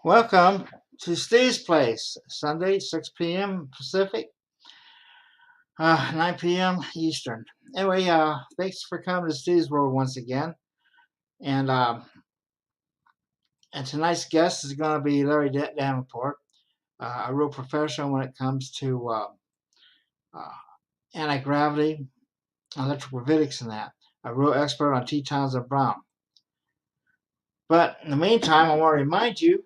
Welcome to Steve's Place, Sunday, 6 p.m. Pacific, 9 p.m. Eastern. Anyway, thanks for coming to Steve's World once again. And and tonight's guest is going to be Larry Davenport, a real professional when it comes to uh, anti-gravity, electrogravitics, and that. A real expert on Townsend Brown. But in the meantime, I want to remind you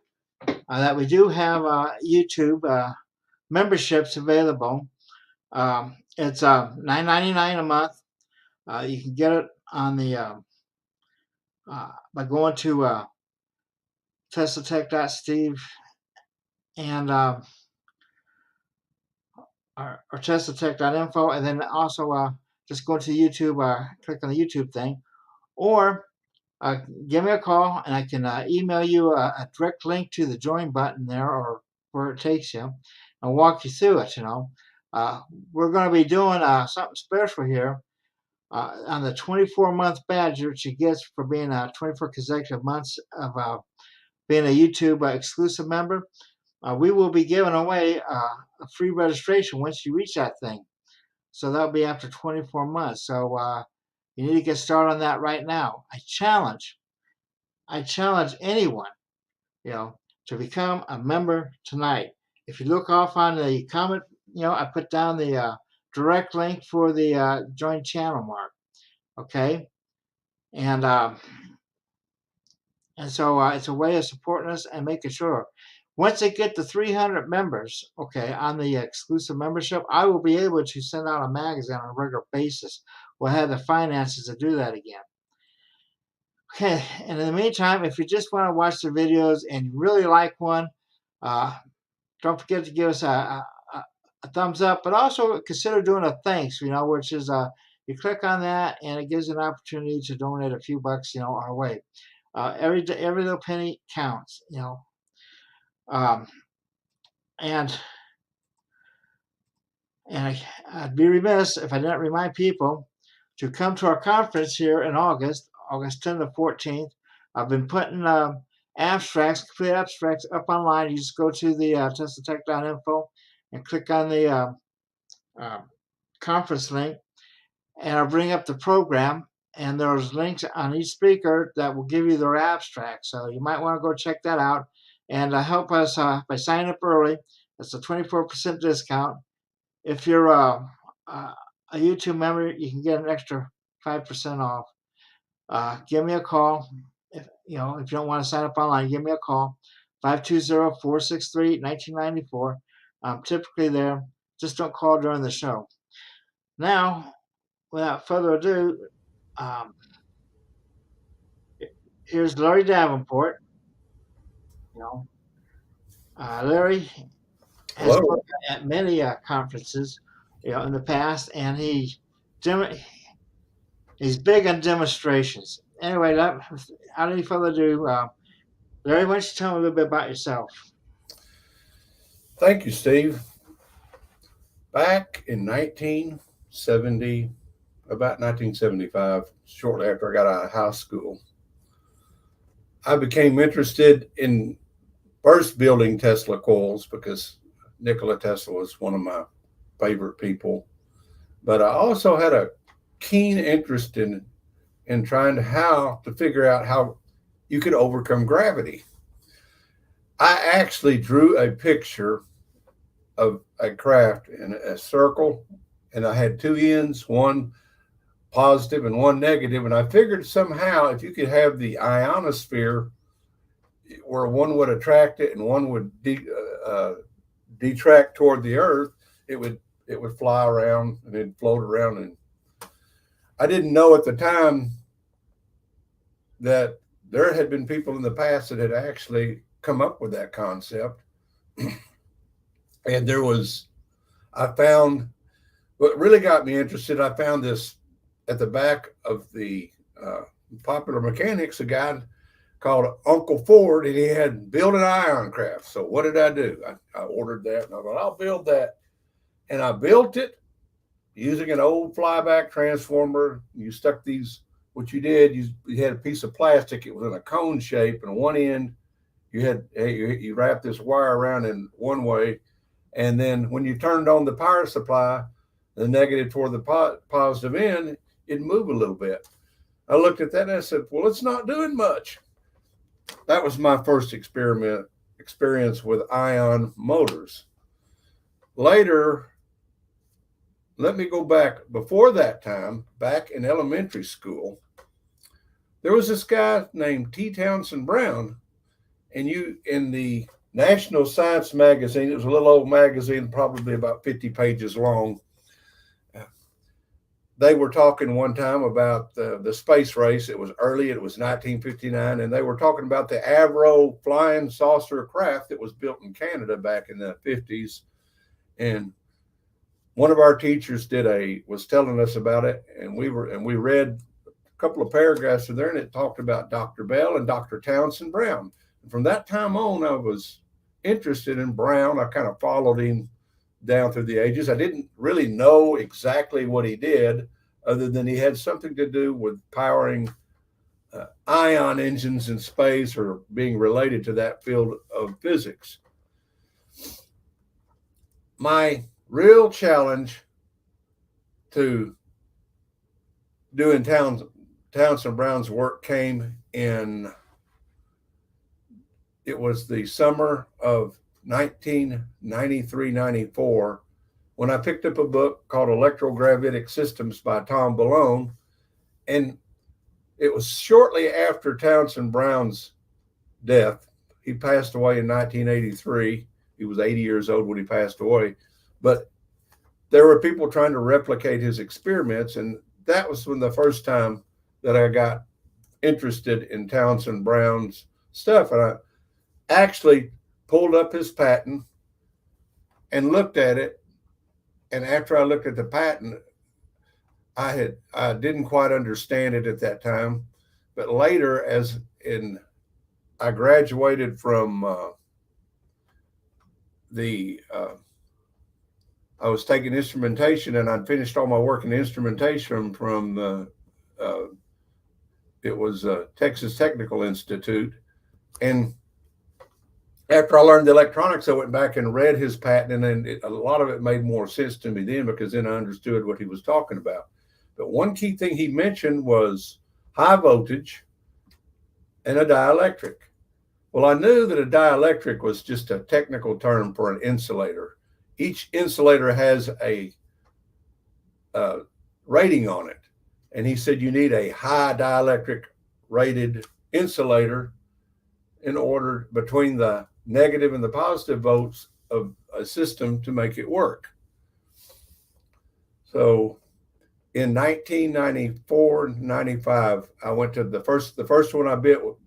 that we do have YouTube memberships available. It's $9.99 a month. You can get it on the by going to teslatech.steve and or teslatech.info, and then also just go to YouTube, click on the YouTube thing, or give me a call, and I can email you a direct link to the join button there, or where it takes you, and walk you through it. We're going to be doing something special here on the 24-month badge, which you get for being 24 consecutive months of being a YouTube exclusive member. We will be giving away a free registration once you reach that thing. So that'll be after 24 months. So you need to get started on that right now. I challenge anyone, to become a member tonight. If you look off on the comment, I put down the direct link for the join channel mark. Okay, and so it's a way of supporting us and making sure. Once they get to 300 members, okay, on the exclusive membership, I will be able to send out a magazine on a regular basis. We'll have the finances to do that again. Okay, and in the meantime, if you just want to watch the videos and you really like one, don't forget to give us a thumbs up, but also consider doing a thanks, which is you click on that and it gives you an opportunity to donate a few bucks, our way. Every little penny counts, and I'd be remiss if I didn't remind people to come to our conference here in August 10th to 14th. I've been putting complete abstracts up online. You just go to the teslatech.info and click on the conference link, and I'll bring up the program, and there's links on each speaker that will give you their abstract. So you might want to go check that out and help us by signing up early. It's a 24% discount. If you're a YouTube member, you can get an extra 5% off. Give me a call. If you don't want to sign up online, give me a call. 520-463-1994. I'm typically there. Just don't call during the show. Now, without further ado, here's Larry Davenport. Larry has spoken at many conferences, in the past, and he's big on demonstrations. Anyway, without any further ado, Larry, why don't you tell me a little bit about yourself? Thank you, Steve. Back in 1975, shortly after I got out of high school, I became interested in first building Tesla coils because Nikola Tesla was one of my favorite people. But I also had a keen interest in trying to figure out how you could overcome gravity. I actually drew a picture of a craft in a circle, and I had two ends, one positive and one negative, and I figured somehow if you could have the ionosphere where one would attract it and one would detract toward the earth, it would fly around and it'd float around. And I didn't know at the time that there had been people in the past that had actually come up with that concept. And I found what really got me interested. I found this at the back of the Popular Mechanics, a guy called Uncle Ford, and he had built an ion craft. So what did I do? I ordered that, and I thought, I'll build that. And I built it using an old flyback transformer. You stuck these, what you did, you had a piece of plastic. It was in a cone shape, and on one end, you wrap this wire around in one way, and then when you turned on the power supply, the negative toward the positive end, it'd move a little bit. I looked at that and I said, well, it's not doing much. That was my first experience with ion motors. Later, let me go back. Before that time, back in elementary school, there was this guy named Townsend Brown, and in the National Science magazine, it was a little old magazine, probably about 50 pages long. They were talking one time about the space race. It was early. It was 1959, and they were talking about the Avro flying saucer craft that was built in Canada back in the 50s. And one of our teachers was telling us about it, and we read a couple of paragraphs in there, and it talked about Dr. Bell and Dr. Townsend Brown. And from that time on, I was interested in Brown. I kind of followed him down through the ages. I didn't really know exactly what he did, other than he had something to do with powering ion engines in space, or being related to that field of physics. My real challenge to doing Townsend Brown's work came it was the summer of 1993-94, when I picked up a book called Electrogravitic Systems by Tom Balone. And it was shortly after Townsend Brown's death. He passed away in 1983. He was 80 years old when he passed away. But there were people trying to replicate his experiments. And that was when the first time that I got interested in Townsend Brown's stuff. And I actually pulled up his patent and looked at it. And after I looked at the patent, I didn't quite understand it at that time. But later, I graduated from I was taking instrumentation, and I'd finished all my work in instrumentation from it was Texas Technical Institute. And after I learned the electronics, I went back and read his patent, and a lot of it made more sense to me then, because then I understood what he was talking about. But one key thing he mentioned was high voltage and a dielectric. Well, I knew that a dielectric was just a technical term for an insulator. Each insulator has a rating on it. And he said you need a high dielectric rated insulator in order between the negative and the positive volts of a system to make it work. So in 1994-95, I went to the first one I built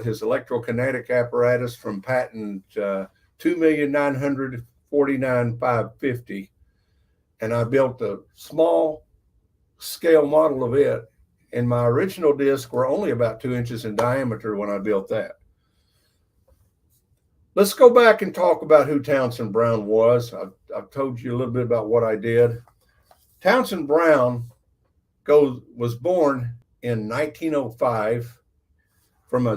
his electrokinetic apparatus from patent 2,949,550. And I built a small scale model of it. And my original discs were only about 2 inches in diameter when I built that. Let's go back and talk about who Townsend Brown was. I've told you a little bit about what I did. Townsend Brown was born in 1905 from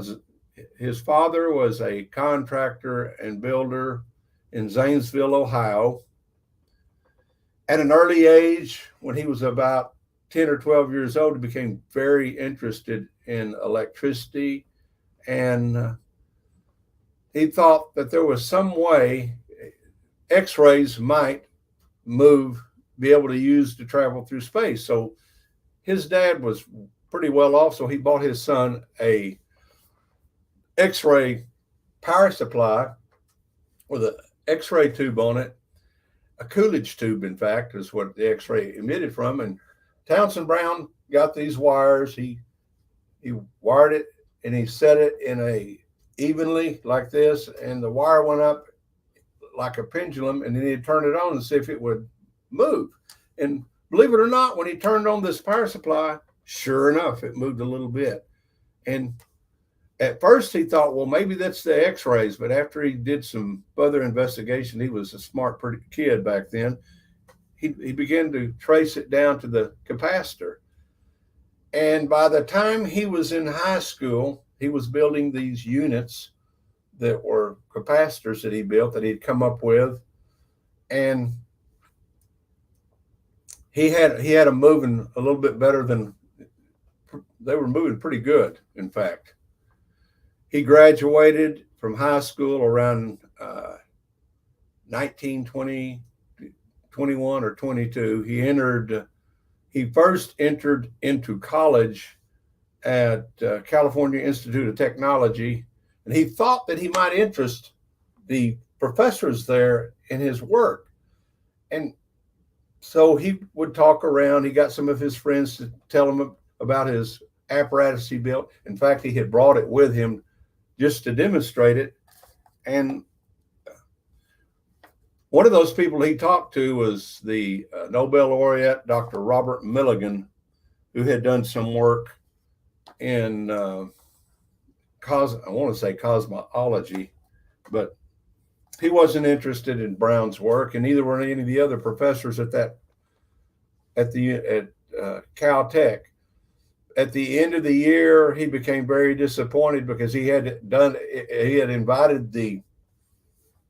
his father was a contractor and builder in Zanesville, Ohio. At an early age, when he was about 10 or 12 years old, he became very interested in electricity, and he thought that there was some way X-rays might be able to use to travel through space. So his dad was pretty well off, so he bought his son a X-ray power supply with an X-ray tube on it, a Coolidge tube, in fact, is what the X-ray emitted from. And Townsend Brown got these wires. He wired it, and he set it in evenly like this, and the wire went up like a pendulum, and then he'd turn it on and see if it would move. And believe it or not, when he turned on this power supply, sure enough, it moved a little bit. And at first he thought, well, maybe that's the X-rays. But after he did some further investigation, he was a smart, pretty kid back then, he began to trace it down to the capacitor. And by the time he was in high school, he was building these units that were capacitors that he built that he'd come up with, and he had them moving a little bit better than they were moving. Pretty good, in fact. He graduated from high school around 1920, 21 or 22. He first entered into college at California Institute of Technology, and he thought that he might interest the professors there in his work. And so he would talk around. He got some of his friends to tell him about his apparatus he built. In fact, he had brought it with him just to demonstrate it. And one of those people he talked to was the Nobel laureate, Dr. Robert Milligan, who had done some work in I want to say cosmology, but he wasn't interested in Brown's work, and neither were any of the other professors at Caltech. At the end of the year, he became very disappointed because he had invited the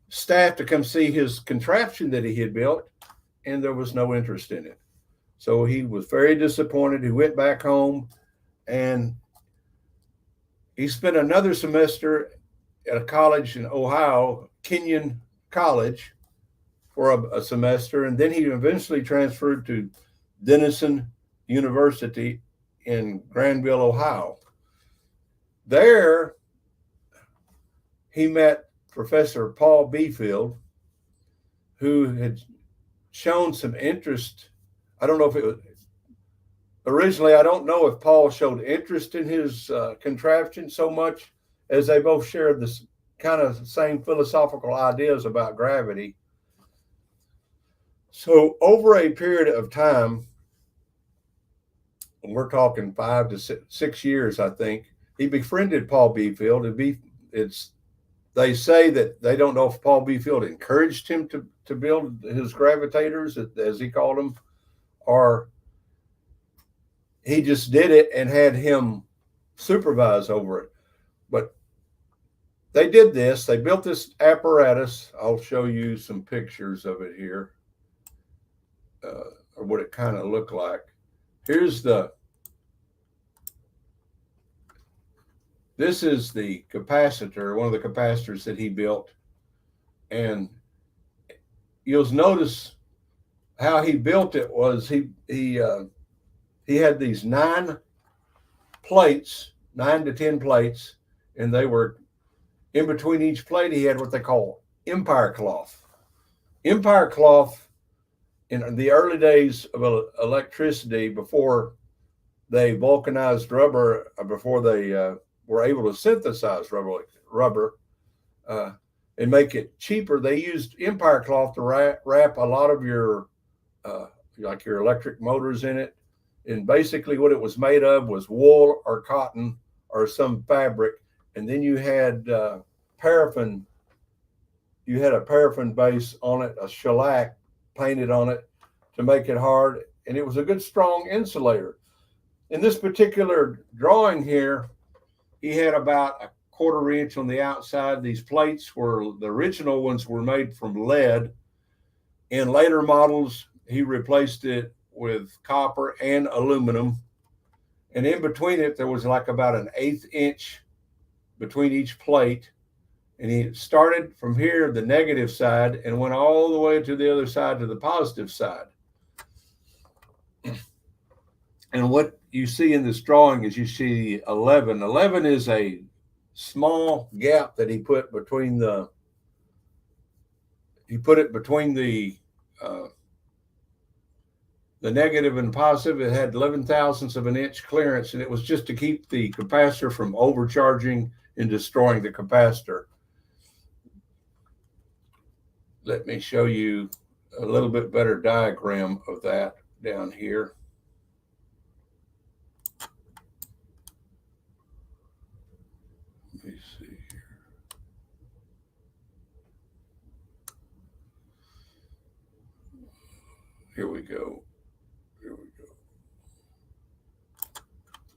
staff to come see his contraption that he had built, and there was no interest in it. So he was very disappointed. He went back home, and he spent another semester at a college in Ohio, Kenyon College, for a semester, and then he eventually transferred to Denison University in Granville, Ohio. There, he met Professor Paul Beefield, who had shown some interest. I don't know if it was originally, I don't know if Paul showed interest in his contraption so much as they both shared this kind of same philosophical ideas about gravity. So over a period of time, and we're talking 5 to 6 years, I think, he befriended Paul Beefield. They say that they don't know if Paul Beefield encouraged him to build his gravitators, as he called them, or he just did it and had him supervise over it. But they did this. They built this apparatus. I'll show you some pictures of it here, or what it kind of looked like. This is the capacitor, one of the capacitors that he built. And you'll notice how he built it was he had these 9 to 10 plates, and they were in between each plate. He had what they call empire cloth. Empire cloth in the early days of electricity, before they vulcanized rubber, before they were able to synthesize rubber and make it cheaper, they used empire cloth to wrap a lot of your like your electric motors in it. And basically what it was made of was wool or cotton or some fabric. And then you had paraffin. You had a paraffin base on it, a shellac painted on it to make it hard. And it was a good, strong insulator. In this particular drawing here, he had about a 1/4 inch on the outside. These plates the original ones were made from lead. In later models, he replaced it with copper and aluminum. And in between it, there was like about an 1/8 inch between each plate. And he started from here, the negative side, and went all the way to the other side, to the positive side. And what you see in this drawing is you see 11. 11 is a small gap that he put between the negative and positive. It had 11 thousandths of an inch clearance, and it was just to keep the capacitor from overcharging and destroying the capacitor. Let me show you a little bit better diagram of that down here. Let me see here. Here we go.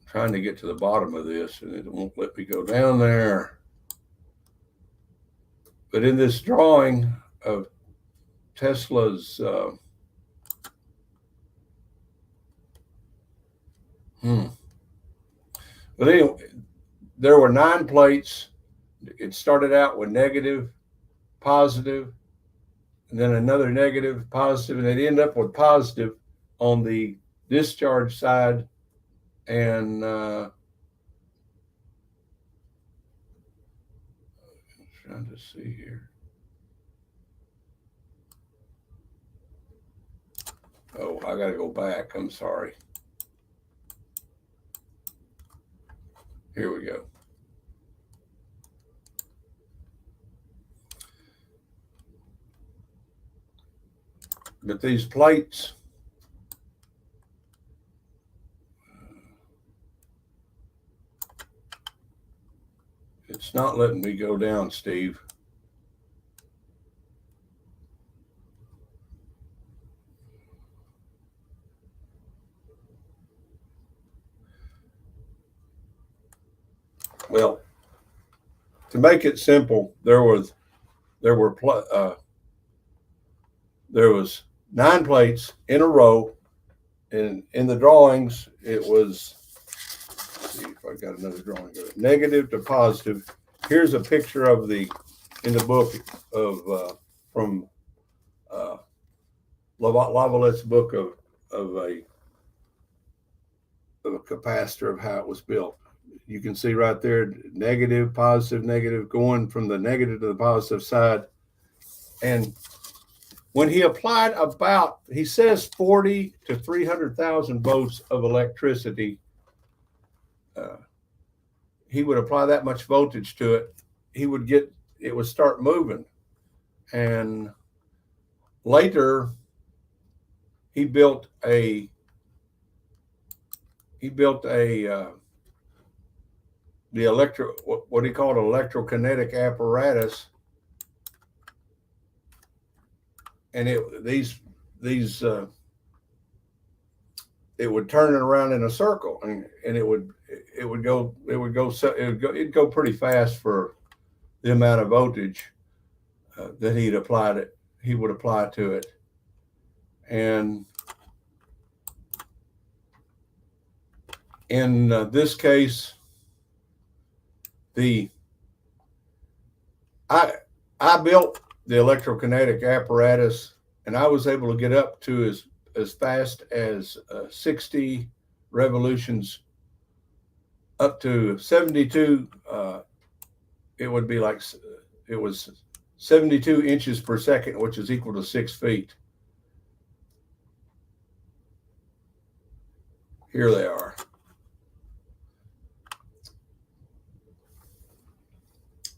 Trying to get to the bottom of this, and it won't let me go down there. But in this drawing of Tesla's but anyway, there were 9 plates. It started out with negative, positive, and then another negative, positive, and it ended up with positive on the discharge side. And trying to see here. Oh, I got to go back. I'm sorry. Here we go. But these plates, it's not letting me go down, Steve. Well, to make it simple, there was 9 plates in a row, and in the drawings it was, let's see if I got another drawing of it, negative to positive. Here's a picture of in the book of from Lavalette's book of a capacitor of how it was built. You can see right there, negative, positive, negative, going from the negative to the positive side. And when he applied he says 40 to 300,000 volts of electricity, he would apply that much voltage to it, it would start moving. And later, he built a what he called electrokinetic apparatus, and it would turn it around in a circle, and it'd go pretty fast for the amount of voltage that he would apply to it. And in this case, I built the electrokinetic apparatus, and I was able to get up to as fast as 60 revolutions, up to 72. It was 72 inches per second, which is equal to 6 feet. Here they are.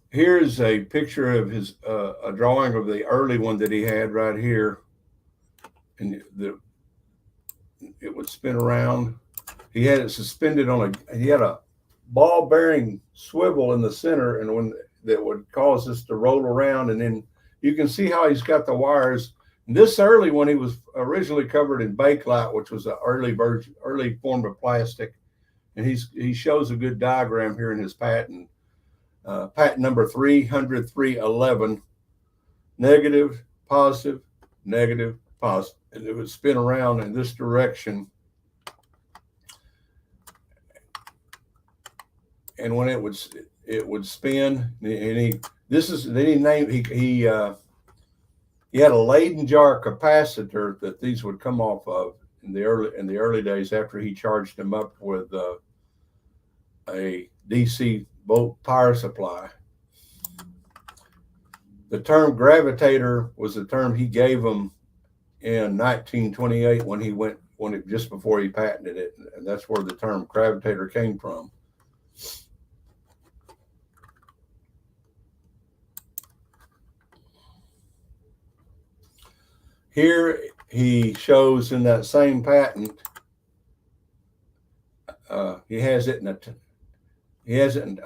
Here's a picture of a drawing of the early one that he had right here, and it would spin around. He had it suspended he had a ball bearing swivel in the center, and that would cause this to roll around. And then you can see how he's got the wires. And this early one, he was originally covered in bakelite, which was an early form of plastic. And he shows a good diagram here in his patent. Patent number 300-311, negative, positive, negative, positive. And it would spin around in this direction. And when it would spin, and he had a Leyden jar capacitor that these would come off of in the early days after he charged them up with a DC volt power supply. The term gravitator was the term he gave them in 1928 just before he patented it, and that's where the term gravitator came from. Here he shows in that same patent, he has it in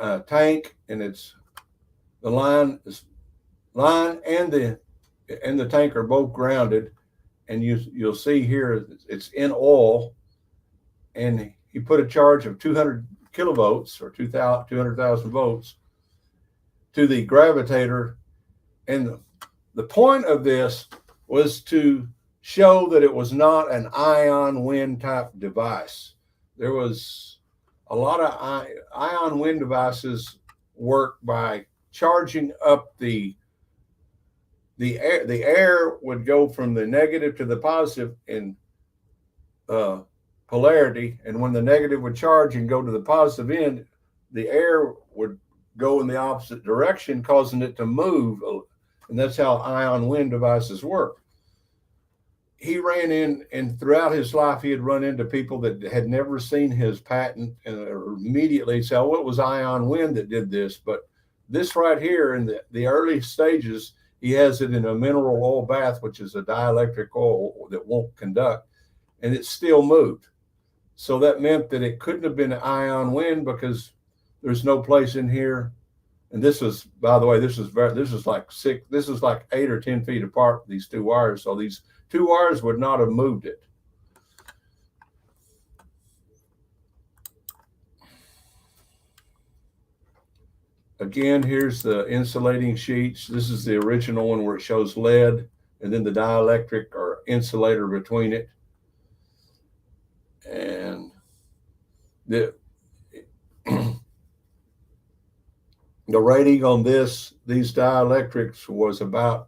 a tank, and it's the line and the tank are both grounded, and you'll see here it's in oil, and he put a charge of 200 kilovolts or 200,000 volts to the gravitator, And the point of this was to show that it was not an ion wind type device. There was a lot of ion wind devices work by charging up the air. The air would go from the negative to the positive in polarity, and when the negative would charge and go to the positive end, the air would go in the opposite direction, causing it to move. And that's how ion wind devices work. He ran in, and throughout his life, he had run into people that had never seen his patent and immediately said, well, it was ion wind that did this. But this right here in the early stages, he has it in a mineral oil bath, which is a dielectric oil that won't conduct, and it still moved. So that meant that it couldn't have been ion wind because there's no place in here. And this was, by the way, this is like 8 or 10 feet apart, these two wires. So these two wires would not have moved it. Again, here's the insulating sheets. This is the original one where it shows lead and then the dielectric or insulator between it. And the rating on these dielectrics was about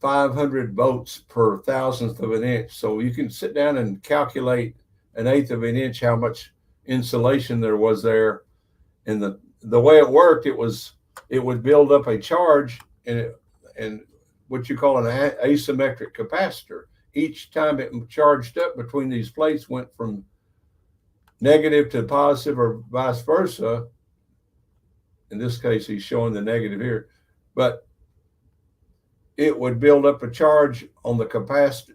500 volts per thousandth of an inch. So you can sit down and calculate an eighth of an inch how much insulation there was there. And the way it worked, it would build up a charge and what you call an asymmetric capacitor. Each time it charged up between these plates went from negative to positive or vice versa. In this case, he's showing the negative here, but it would build up a charge on the capacitor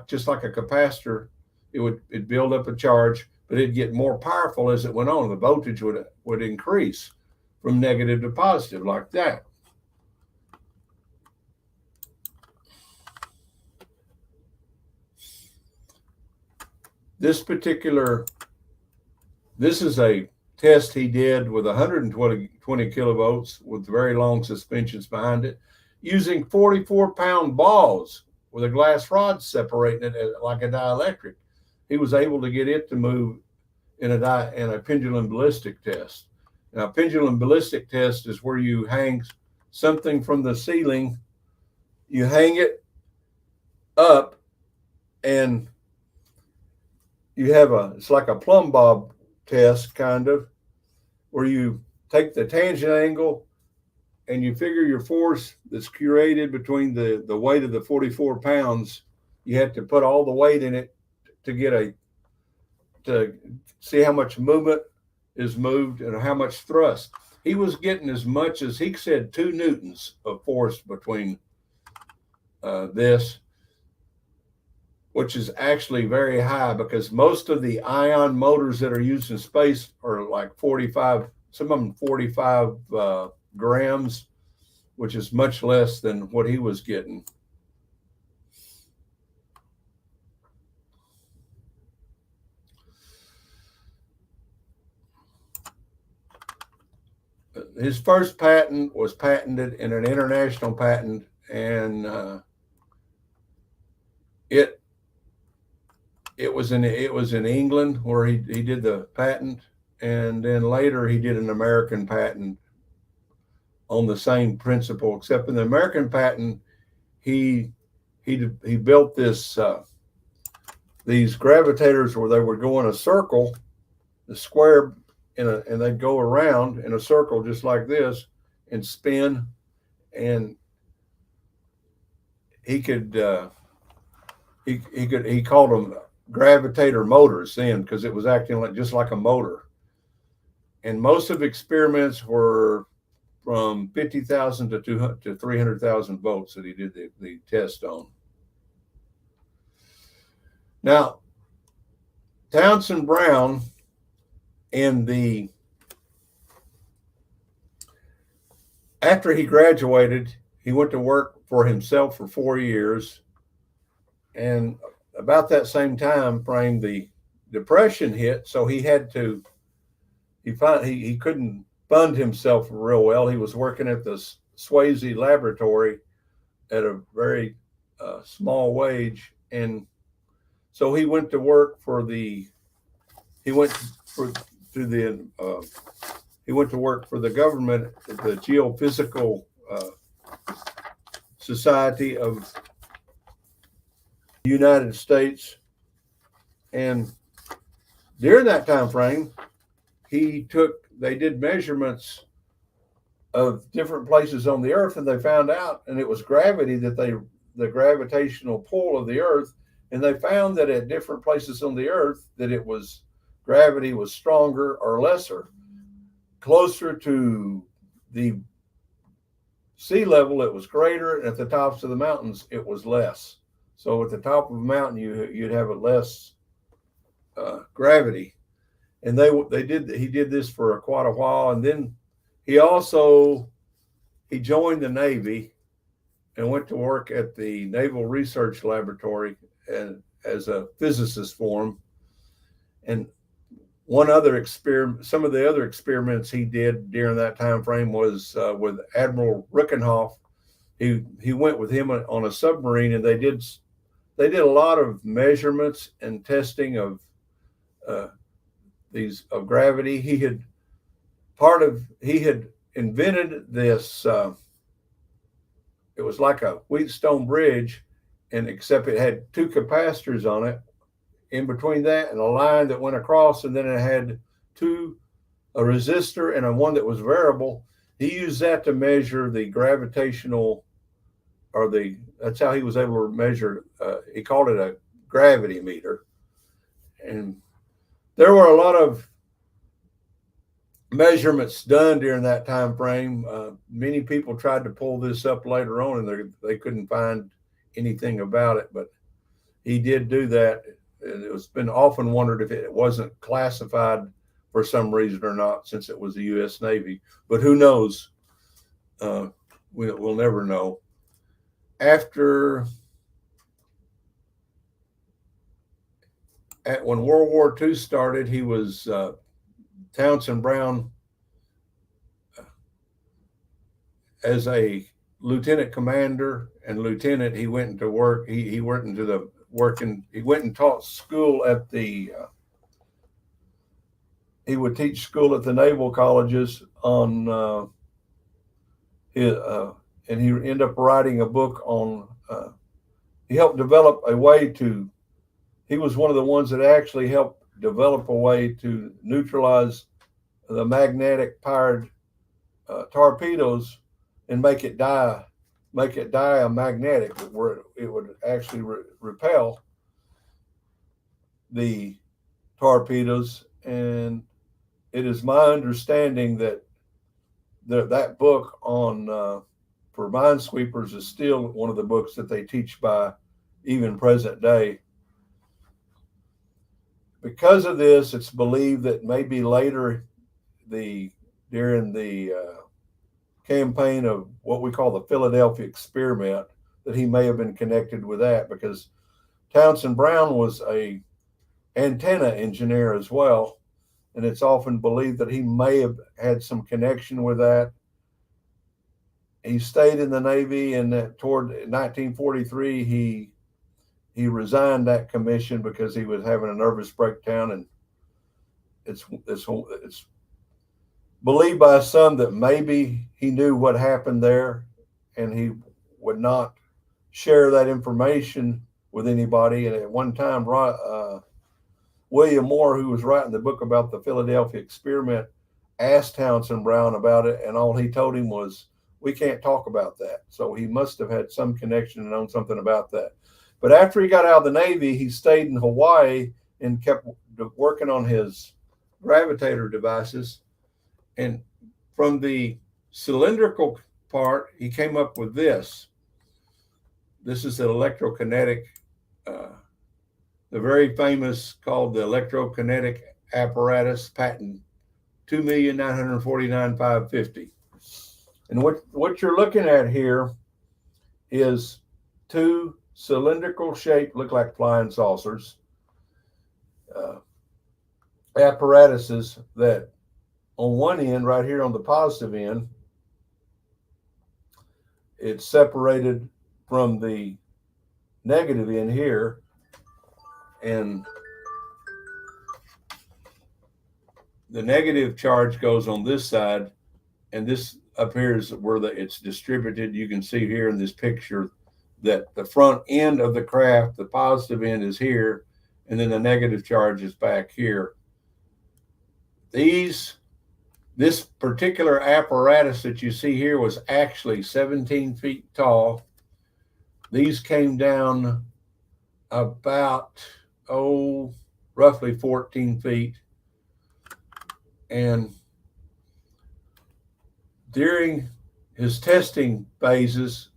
just like a capacitor. It'd build up a charge, but it'd get more powerful as it went on. The voltage would increase from negative to positive like that. This is a test he did with 120 kilovolts with very long suspensions behind it, using 44-pound balls with a glass rod separating it like a dielectric. He was able to get it to move in a pendulum ballistic test. Now, a pendulum ballistic test is where you hang something from the ceiling, you hang it up, and you have it's like a plumb bob test, kind of, where you take the tangent angle and you figure your force that's created between the weight of the 44 pounds. You have to put all the weight in it to see how much movement is moved and how much thrust. He was getting as much as, he said, 2 newtons of force between this, which is actually very high because most of the ion motors that are used in space are like 45, some of them 45 grams, which is much less than what he was getting. His first patent was patented in an international patent, and it was in England where he did the patent, and then later he did an American patent on the same principle, except in the American patent he built these gravitators where they would go in a circle, the square, and they'd go around in a circle just like this and spin, and he called them gravitator motors then because it was acting just like a motor. And most of experiments were from 50,000 to 300,000 volts that he did the test on. Now, Townsend Brown, after he graduated, he went to work for himself for 4 years, and about that same time frame, the Depression hit, so he couldn't fund himself real well. He was working at the Swayze laboratory at a very small wage. And so he went to work for the, he went for, to the, he went to work for the government, the Geophysical Society of the United States. And during that time frame, they did measurements of different places on the earth, and they found out, and it was gravity the gravitational pull of the earth, and they found that at different places on the earth that gravity was stronger or lesser. Closer to the sea level, it was greater, and at the tops of the mountains, it was less. So at the top of a mountain, you'd have a less gravity. And he did this for quite a while, and then he joined the Navy and went to work at the Naval Research Laboratory and as a physicist for him. And some of the other experiments he did during that time frame was with Admiral Rickenhoff. He went with him on a submarine, and they did a lot of measurements and testing of gravity. He had invented this. It was like a Wheatstone bridge, and except it had two capacitors on it in between that and a line that went across, and then it had a resistor and one that was variable. He used that to measure the gravitational, that's how he was able to measure, he called it a gravity meter. And there were a lot of measurements done during that time frame. Many people tried to pull this up later on, and they couldn't find anything about it, but he did do that. And it's been often wondered if it wasn't classified for some reason or not, since it was the U.S. Navy. But who knows? We'll never know. When World War II started, he was Townsend Brown as a lieutenant commander and lieutenant. He went into work. He went and taught school at he would teach school at the naval colleges and he ended up writing a book on. He helped develop a way to. He was one of the ones that actually helped develop a way to neutralize the magnetic powered torpedoes and make it diamagnetic, where it would actually repel the torpedoes. And it is my understanding that that book on for minesweepers is still one of the books that they teach by even present day. Because of this, it's believed that maybe later during the campaign of what we call the Philadelphia experiment, that he may have been connected with that, because Townsend Brown was a antenna engineer as well, and it's often believed that he may have had some connection with that. He stayed in the Navy, and toward 1943 he resigned that commission because he was having a nervous breakdown. And it's believed by some that maybe he knew what happened there, and he would not share that information with anybody. And at one time, William Moore, who was writing the book about the Philadelphia experiment, asked Townsend Brown about it, and all he told him was, "We can't talk about that." So he must have had some connection and known something about that. But after he got out of the Navy, he stayed in Hawaii and kept working on his gravitator devices. And from the cylindrical part, he came up with this. This is an electrokinetic, the very famous, called the electrokinetic apparatus, patent 2,949,550. And what you're looking at here is two cylindrical shaped, look like flying saucers, apparatuses that on one end, right here on the positive end, it's separated from the negative in here, and the negative charge goes on this side, and this appears where it's distributed. You can see here in this picture that the front end of the craft, the positive end, is here, and then the negative charge is back here. This particular apparatus that you see here was actually 17 feet tall. These came down about, roughly 14 feet. And during his testing phases,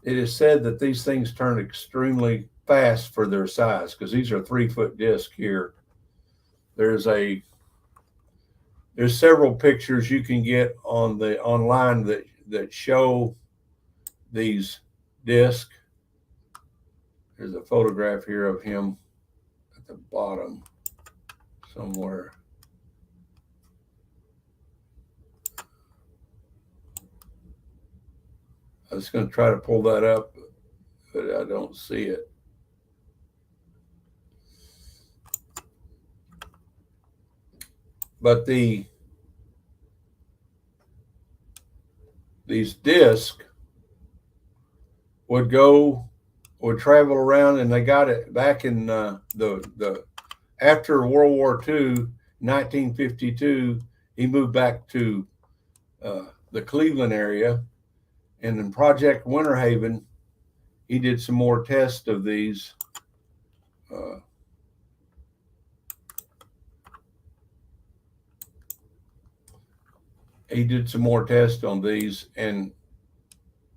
it is said that these things turn extremely fast for their size, because these are 3-foot discs here. There's several pictures you can get online that show these discs. There's a photograph here of him at the bottom somewhere. I was going to try to pull that up, but I don't see it. But these discs would travel around, and they got it back in the after World War II, 1952. He moved back to the Cleveland area, and in Project Winterhaven, he did some more tests of these. He did some more tests on these, and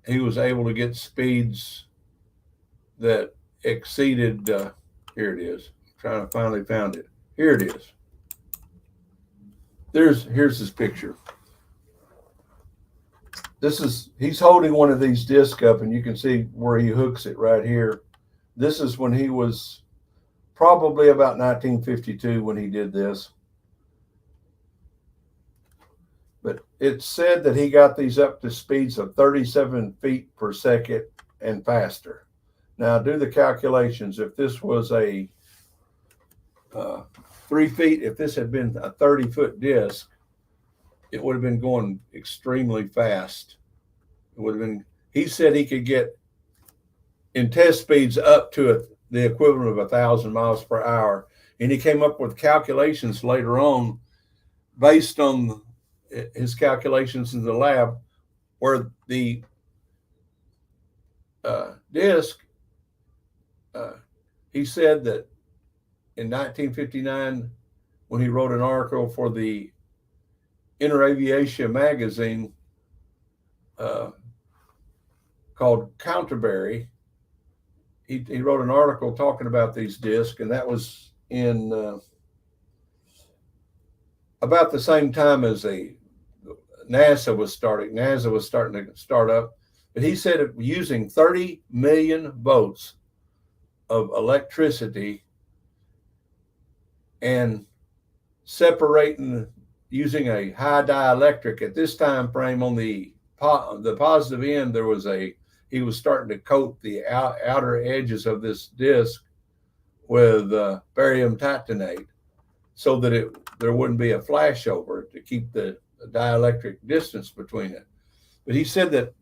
he was able to get speeds that exceeded, here it is. I'm trying to finally found it. Here it is. Here's his picture. He's holding one of these discs up, and you can see where he hooks it right here. This is when he was probably about 1952 when he did this. But it's said that he got these up to speeds of 37 feet per second and faster. Now, do the calculations. If this was a 3 feet, if this had been a 30-foot disc, it would have been going extremely fast. It would have been. He said he could get in test speeds up to the equivalent of 1,000 miles per hour, and he came up with calculations later on based on his calculations in the lab, where the disc, he said that in 1959, when he wrote an article for the Interaviation magazine called Counterbury, he wrote an article talking about these discs, and that was in about the same time as NASA was starting to start up. But he said it using 30 million volts of electricity and separating using a high dielectric. At this time frame, on the positive end, he was starting to coat the outer edges of this disc with barium titanate, so that there wouldn't be a flashover, to keep the dielectric distance between it. But he said that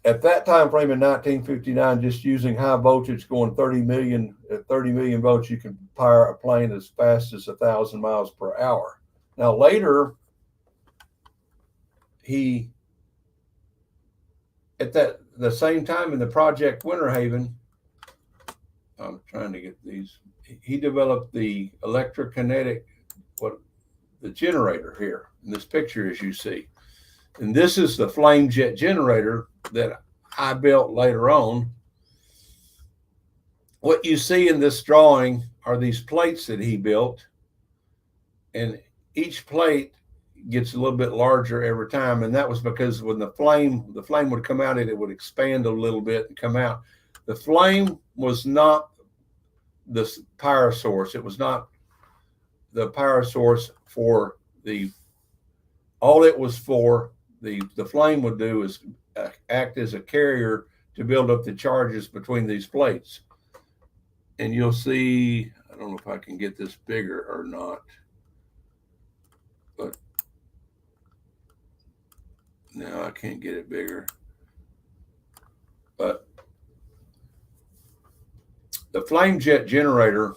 at that time frame in 1959, just using high voltage going 30 million volts, you can power a plane as fast as 1,000 miles per hour. Now later, at the same time in the Project Winterhaven, I'm trying to get these, he developed the electrokinetic, the generator here in this picture, as you see. And this is the flame jet generator that I built later on. What you see in this drawing are these plates that he built, and each plate gets a little bit larger every time, and that was because when the flame would come out, it would expand a little bit and come out. The flame was not the power source. It was not the power source for all it was for the flame would do is act as a carrier to build up the charges between these plates. And you'll see, I don't know if I can get this bigger or not, but no, I can't get it bigger. But the flame jet generator,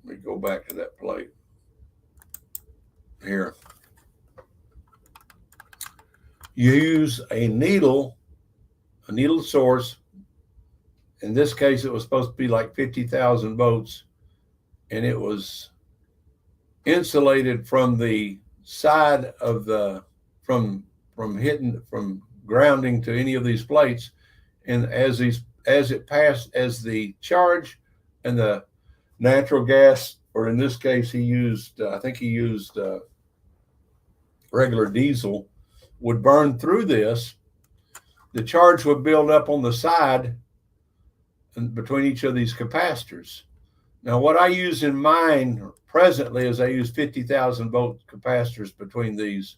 let me go back to that plate here. You use a needle source. In this case, it was supposed to be like 50,000 volts, and it was insulated from the side of the from grounding to any of these plates. And as the charge and the natural gas, or in this case, he used I think he used regular diesel, would burn through this, the charge would build up on the side and between each of these capacitors. Now, what I use in mine presently is I use 50,000 volt capacitors between these.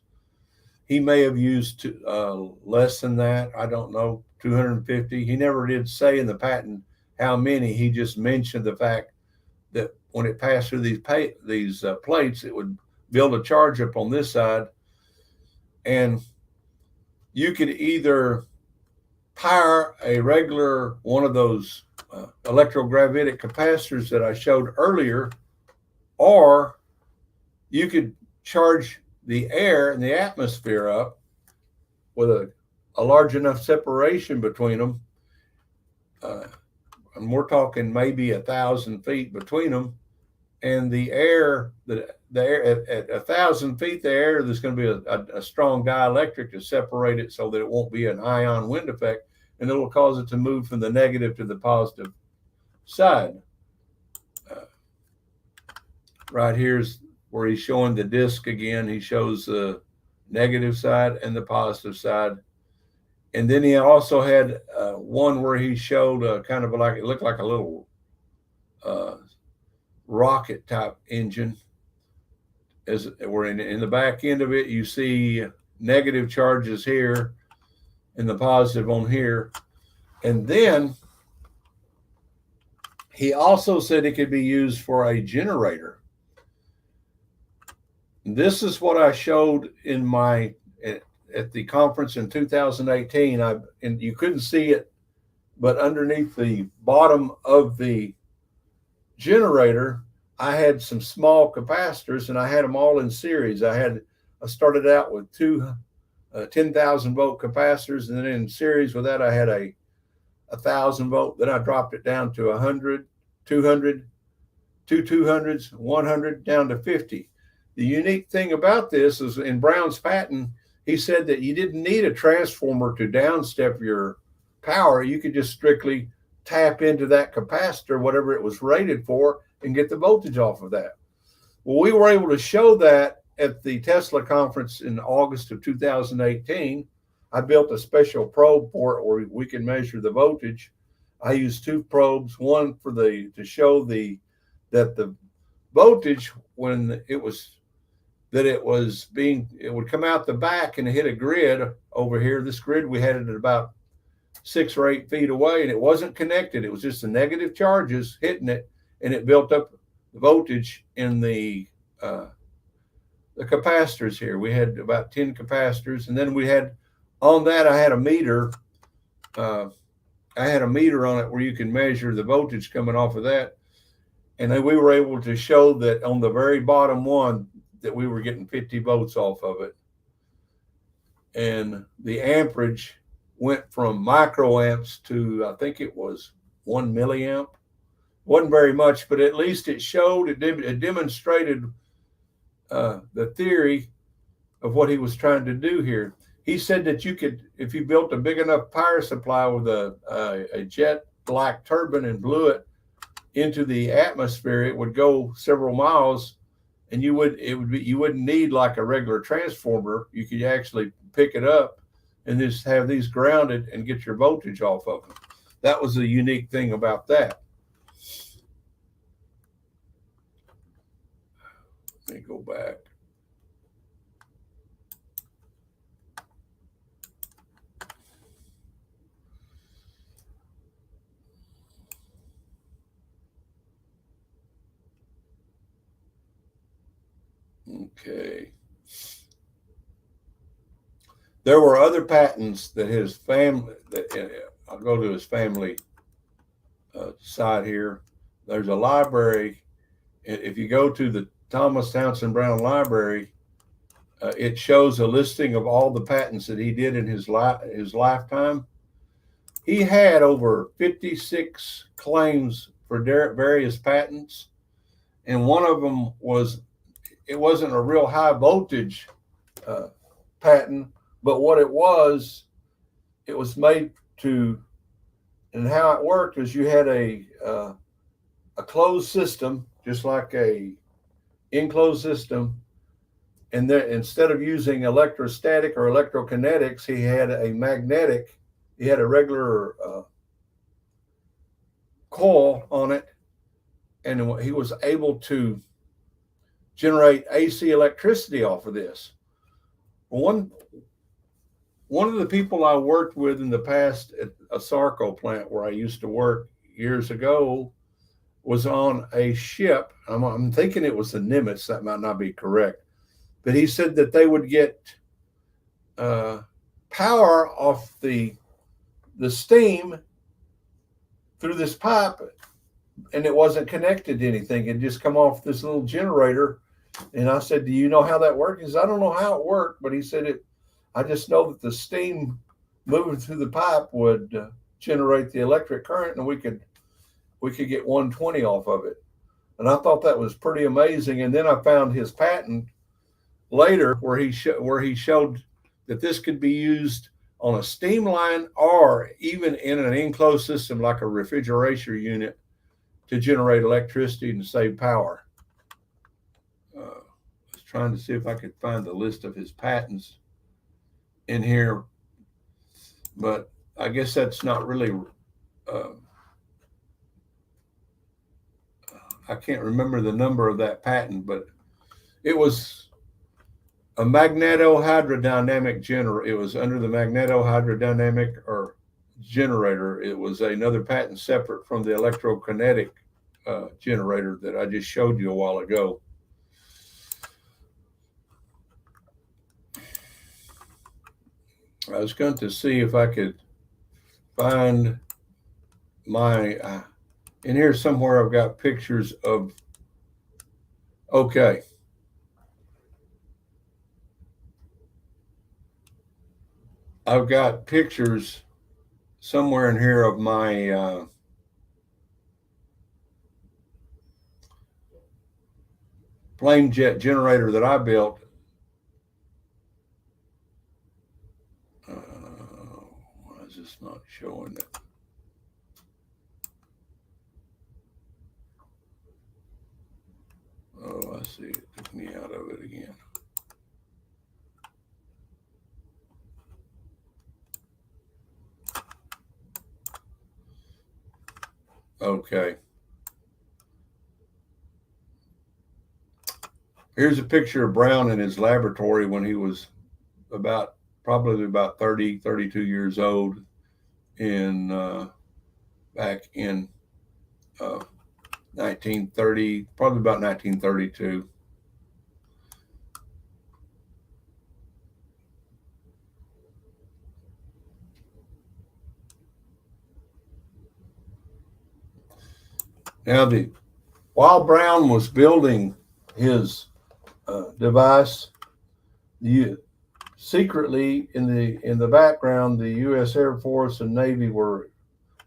He may have used less than that. I don't know, 250. He never did say in the patent how many. He just mentioned the fact that when it passed through these plates, it would build a charge up on this side. And you could either power a regular one of those electrogravitic capacitors that I showed earlier, or you could charge the air in the atmosphere up with a large enough separation between them. And we're talking maybe 1,000 feet between them, and the air at 1,000 feet, the air, there's going to be a strong dielectric to separate it so that it won't be an ion wind effect, and it'll cause it to move from the negative to the positive side. Right here's where he's showing the disc again. He shows the negative side and the positive side. And then he also had one where he showed kind of like, it looked like a little rocket type engine. As we're in the back end of it, you see negative charges here and the positive on here. And then he also said it could be used for a generator. This is what I showed in my at the conference in 2018. And you couldn't see it, but underneath the bottom of the generator, I had some small capacitors, and I had them all in series. I started out with two 10,000 volt capacitors, and then in series with that, I had a 1,000 volt. Then I dropped it down to 100, 200, two 200s, 100, down to 50. The unique thing about this is in Brown's patent, he said that you didn't need a transformer to downstep your power. You could just strictly tap into that capacitor, whatever it was rated for, and get the voltage off of that. Well, we were able to show that at the Tesla conference in August of 2018. I built a special probe for it where we can measure the voltage. I used two probes, one for to show that the voltage, when it would come out the back and hit a grid over here. This grid, we had it at about 6 or 8 feet away, and it wasn't connected. It was just the negative charges hitting it, and it built up the voltage in the capacitors here. We had about 10 capacitors, and then we had on that, I had a meter. I had a meter on it where you can measure the voltage coming off of that. And then we were able to show that on the very bottom one that we were getting 50 volts off of it. And the amperage went from microamps to, I think it was 1 milliamp. Wasn't very much, but at least it showed, it demonstrated the theory of what he was trying to do here. He said that you could, if you built a big enough power supply with a jet-like turbine and blew it into the atmosphere, it would go several miles, and you wouldn't need like a regular transformer. You could actually pick it up and just have these grounded and get your voltage off of them. That was the unique thing about that. Let me go back. Okay. There were other patents that his family, I'll go to his family side here. There's a library. If you go to the Thomas Townsend Brown Library, it shows a listing of all the patents that he did in his lifetime. He had over 56 claims for various patents, and one of them was, it wasn't a real high voltage patent, but what it was made to, and how it worked is you had a closed system, just like a enclosed system, and then instead of using electrostatic or electrokinetics, he had a magnetic. He had a regular coil on it, and he was able to generate AC electricity off of this. One of the people I worked with in the past at a Sarco plant where I used to work years ago was on a ship. I'm thinking it was the Nimitz. That might not be correct. But he said that they would get power off the steam through this pipe, and it wasn't connected to anything. It just come off this little generator. And I said, do you know how that works? He said, I don't know how it worked, but he said, I just know that the steam moving through the pipe would generate the electric current, and we could get 120 off of it. And I thought that was pretty amazing. And then I found his patent later where he showed that this could be used on a steam line or even in an enclosed system like a refrigeration unit to generate electricity and save power. I was trying to see if I could find the list of his patents in here, but I guess that's not really, I can't remember the number of that patent, but it was a magnetohydrodynamic generator. It was under the magnetohydrodynamic or generator. It was another patent separate from the electrokinetic generator that I just showed you a while ago. I was going to see if I could find my, in here somewhere I've got pictures of, okay. I've got pictures somewhere in here of my flame jet generator that I built. Why is this not showing it? Oh, I see. It took me out of it again. Okay. Here's a picture of Brown in his laboratory when he was probably about 30, 32 years old back in 1930, probably about 1932. Now, while Brown was building his device, secretly in the background, the U.S. Air Force and Navy were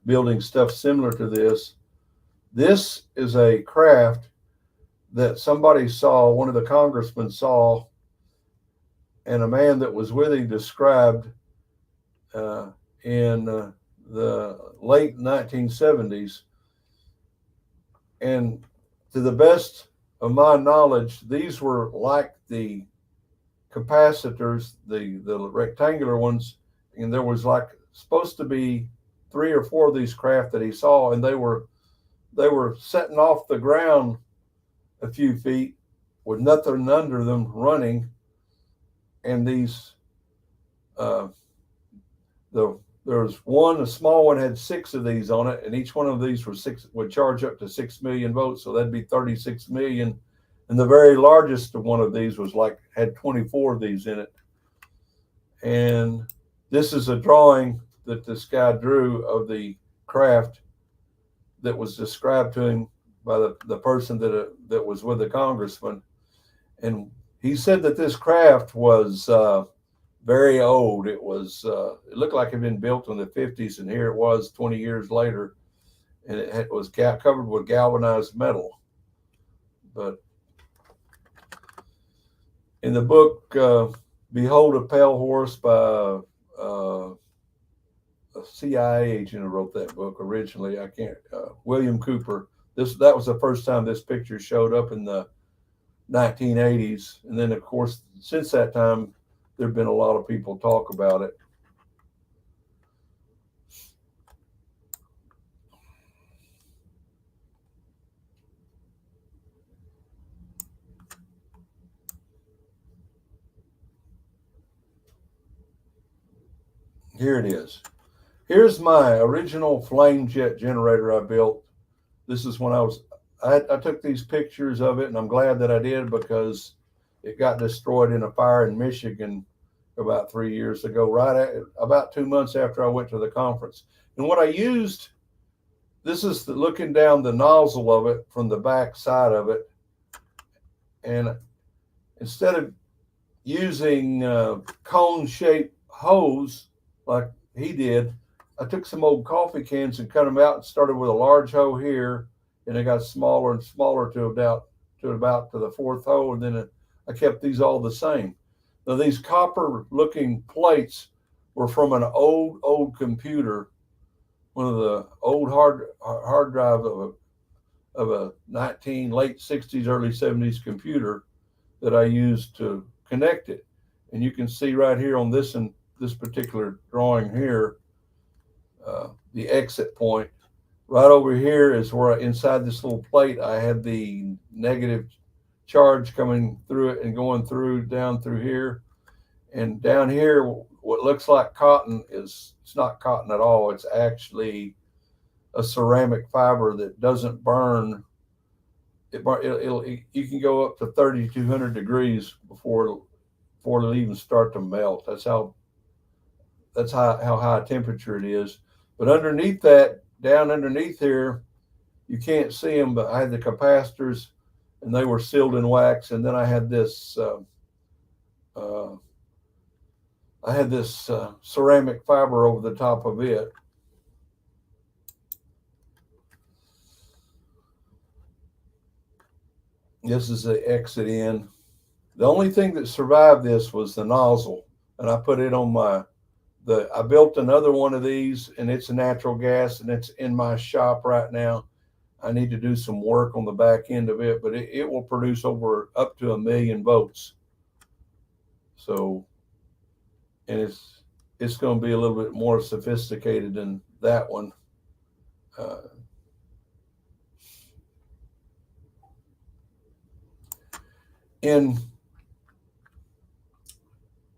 building stuff similar to this. This is a craft that somebody saw, one of the congressmen saw, and a man that was with him described in the late 1970s. And to the best of my knowledge, these were like the capacitors, the rectangular ones, and there was like supposed to be 3 or 4 of these craft that he saw, and they were setting off the ground a few feet with nothing under them running. And these there was one, a small one had 6 of these on it, and each one of these would charge up to 6 million volts, so that'd be 36 million. And And the very largest of one of these was had 24 of these in it. And this is a drawing that this guy drew of the craft that was described to him by the person that was with the congressman. And he said that this craft was very old. It looked like it had been built in the 50s, and here it was 20 years later, and it was covered with galvanized metal. But in the book, Behold a Pale Horse by a CIA agent who wrote that book originally. William Cooper. That was the first time this picture showed up in the 1980s. And then, of course, since that time, there have been a lot of people talk about it. Here it is. Here's my original flame jet generator I built. This is when I took these pictures of it, and I'm glad that I did, because it got destroyed in a fire in Michigan about 3 years ago, about 2 months after I went to the conference. And what I used, this is looking down the nozzle of it from the back side of it. And instead of using cone-shaped hose like he did, I took some old coffee cans and cut them out and started with a large hole here, and it got smaller and smaller to about the fourth hole, and then I kept these all the same. Now, these copper-looking plates were from an old computer, one of the old hard drive of a late 60s, early 70s computer that I used to connect it. And you can see right here on this particular drawing here, the exit point. Right over here is where inside this little plate, I had the negative charge coming through it and going down through here. And down here, what looks like cotton it's not cotton at all. It's actually a ceramic fiber that doesn't burn. You can go up to 3,200 degrees before it'll even start to melt. That's how high a temperature it is. But underneath that, down underneath here, you can't see them, but I had the capacitors, and they were sealed in wax. And then I had this ceramic fiber over the top of it. This is the exit in. The only thing that survived this was the nozzle, and I put it on I built another one of these, and it's a natural gas, and it's in my shop right now. I need to do some work on the back end of it, but it will produce up to 1 million volts. So, and it's going to be a little bit more sophisticated than that one.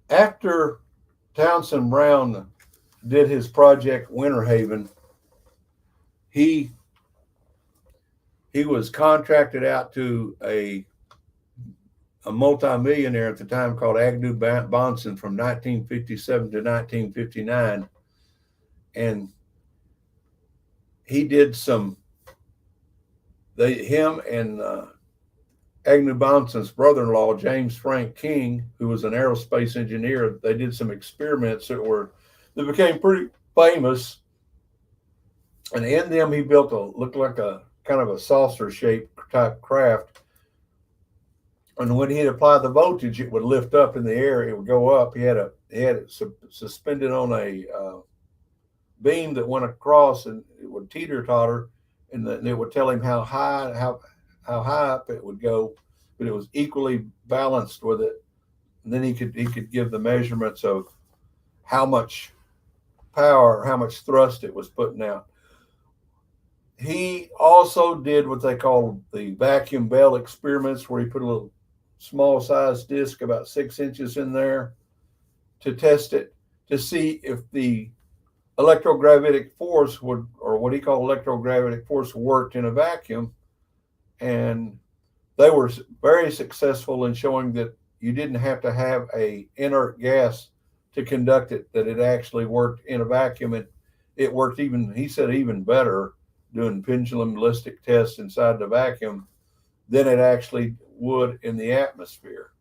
After Townsend Brown did his Project Winterhaven, he was contracted out to a multimillionaire at the time called Agnew Bonson from 1957 to 1959. And he did him and Agnew Bonson's brother-in-law, James Frank King, who was an aerospace engineer, they did some experiments that became pretty famous. And in them, he built looked like a kind of a saucer-shaped type craft. And when he'd apply the voltage, it would lift up in the air. It would go up. He had it suspended on a beam that went across, and it would teeter-totter, and it would tell him how high up it would go, but it was equally balanced with it. And then he could give the measurements of how much power, how much thrust it was putting out. He also did what they call the vacuum bell experiments, where he put a little small sized disc about 6 inches in there to test it, to see if the electrogravitic force or what he called electrogravitic force, worked in a vacuum. And they were very successful in showing that you didn't have to have a inert gas to conduct it, that it actually worked in a vacuum. It worked even, he said, even better doing pendulum ballistic tests inside the vacuum than it actually would in the atmosphere.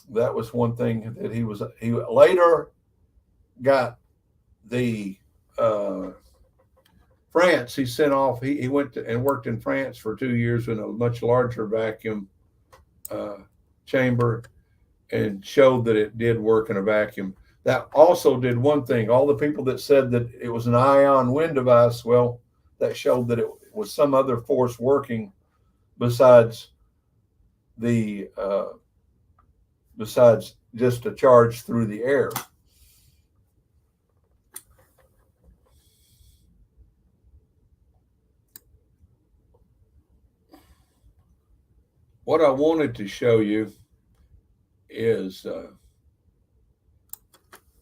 That was one thing that he later got the France. He sent off. He went to, and worked in France for 2 years in a much larger vacuum chamber, and showed that it did work in a vacuum. That also did one thing. All the people that said that it was an ion wind device, well, that showed that it was some other force working besides the besides just a charge through the air. What I wanted to show you is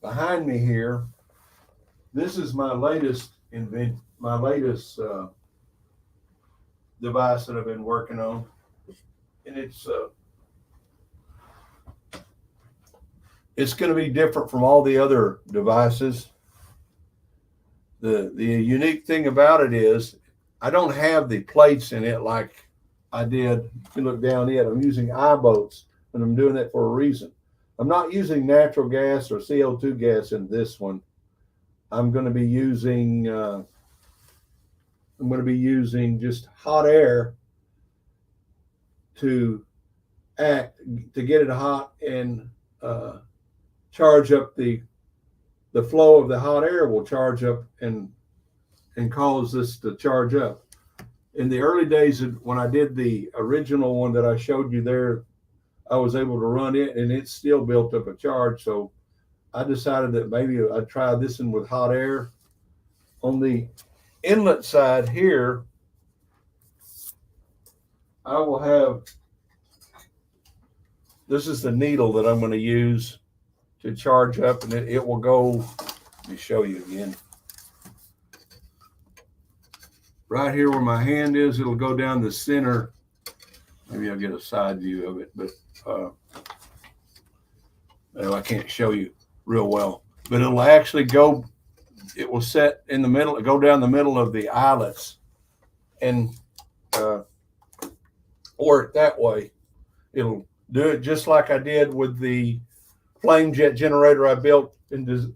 behind me here. This is my latest device that I've been working on, and it's going to be different from all the other devices. The unique thing about it is I don't have the plates in it like I did. If you look down it, I'm using eye boats, and I'm doing that for a reason. I'm not using natural gas or CO2 gas in this one. I'm going to be using just hot air to get it hot and charge up the flow of the hot air will charge up and cause this to charge up. In the early days when I did the original one that I showed you there, I was able to run it and it still built up a charge. So I decided that maybe I'd try this one with hot air. On the inlet side here, I will have, this is the needle that I'm going to use to charge up, and it will go, let me show you again. Right here where my hand is, it'll go down the center. Maybe I'll get a side view of it, but well, I can't show you real well. But it'll actually go, it will set in the middle, go down the middle of the eyelets and work that way. It'll do it just like I did with the flame jet generator I built in for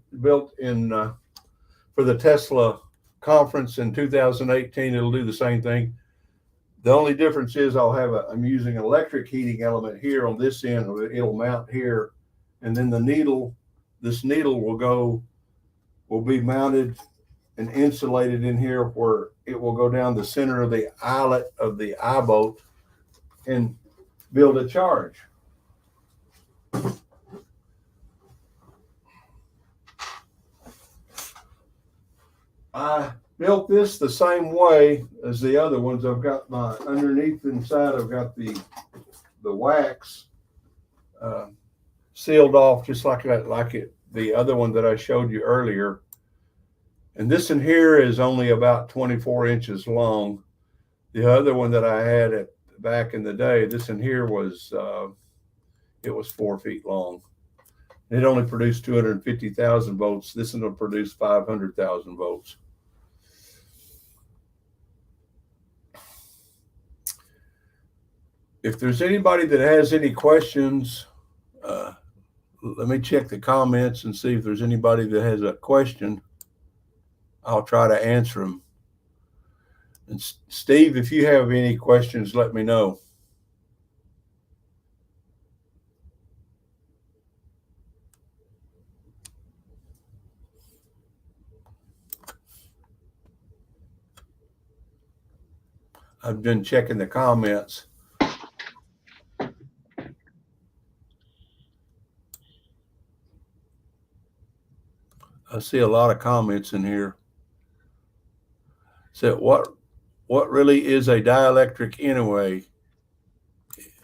the Tesla conference in 2018. It'll do the same thing. The only difference is I'm using an electric heating element here on this end. It'll mount here, and then this needle will be mounted and insulated in here where it will go down the center of the eyelet of the eye boat and build a charge. I built this the same way as the other ones. I've got my underneath inside, I've got the wax sealed off just like that, the other one that I showed you earlier. And this in here is only about 24 inches long. The other one that I had back in the day, this in here was it was 4 feet long. It only produced 250,000 volts. This one will produce 500,000 volts. If there's anybody that has any questions, let me check the comments and see if there's anybody that has a question. I'll try to answer them. And Steve, if you have any questions, let me know. I've been checking the comments. I see a lot of comments in here. So what really is a dielectric anyway?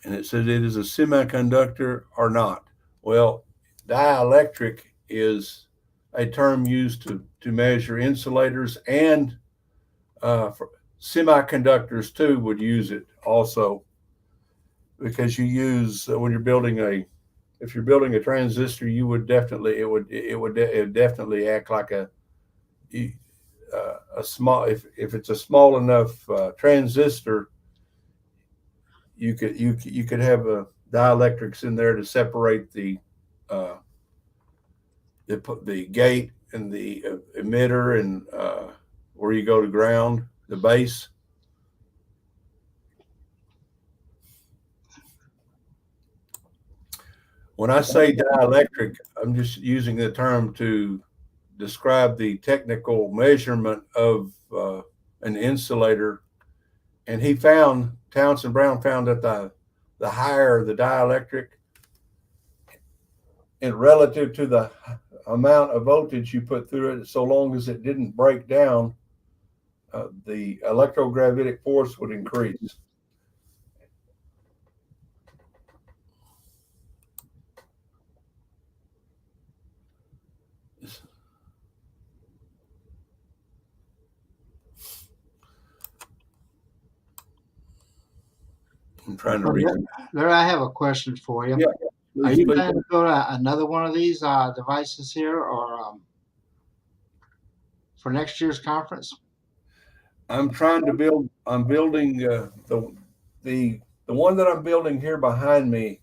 And it says it is a semiconductor or not. Well, dielectric is a term used to measure insulators and semiconductors too would use it also, because you use when you're building if you're building a transistor, you would definitely it would definitely act like a small, if it's a small enough transistor, you could have dielectrics in there to separate uh, the gate and the emitter, and where you go to ground, the base. When I say dielectric, I'm just using the term to describe the technical measurement of an insulator. And Townsend Brown found that the higher the dielectric, and relative to the amount of voltage you put through it, so long as it didn't break down, the electrogravitic force would increase. I'm trying to read. Larry, I have a question for you. Yeah, Are you planning to build another one of these devices here, or for next year's conference? I'm trying to build. I'm building the one that I'm building here behind me.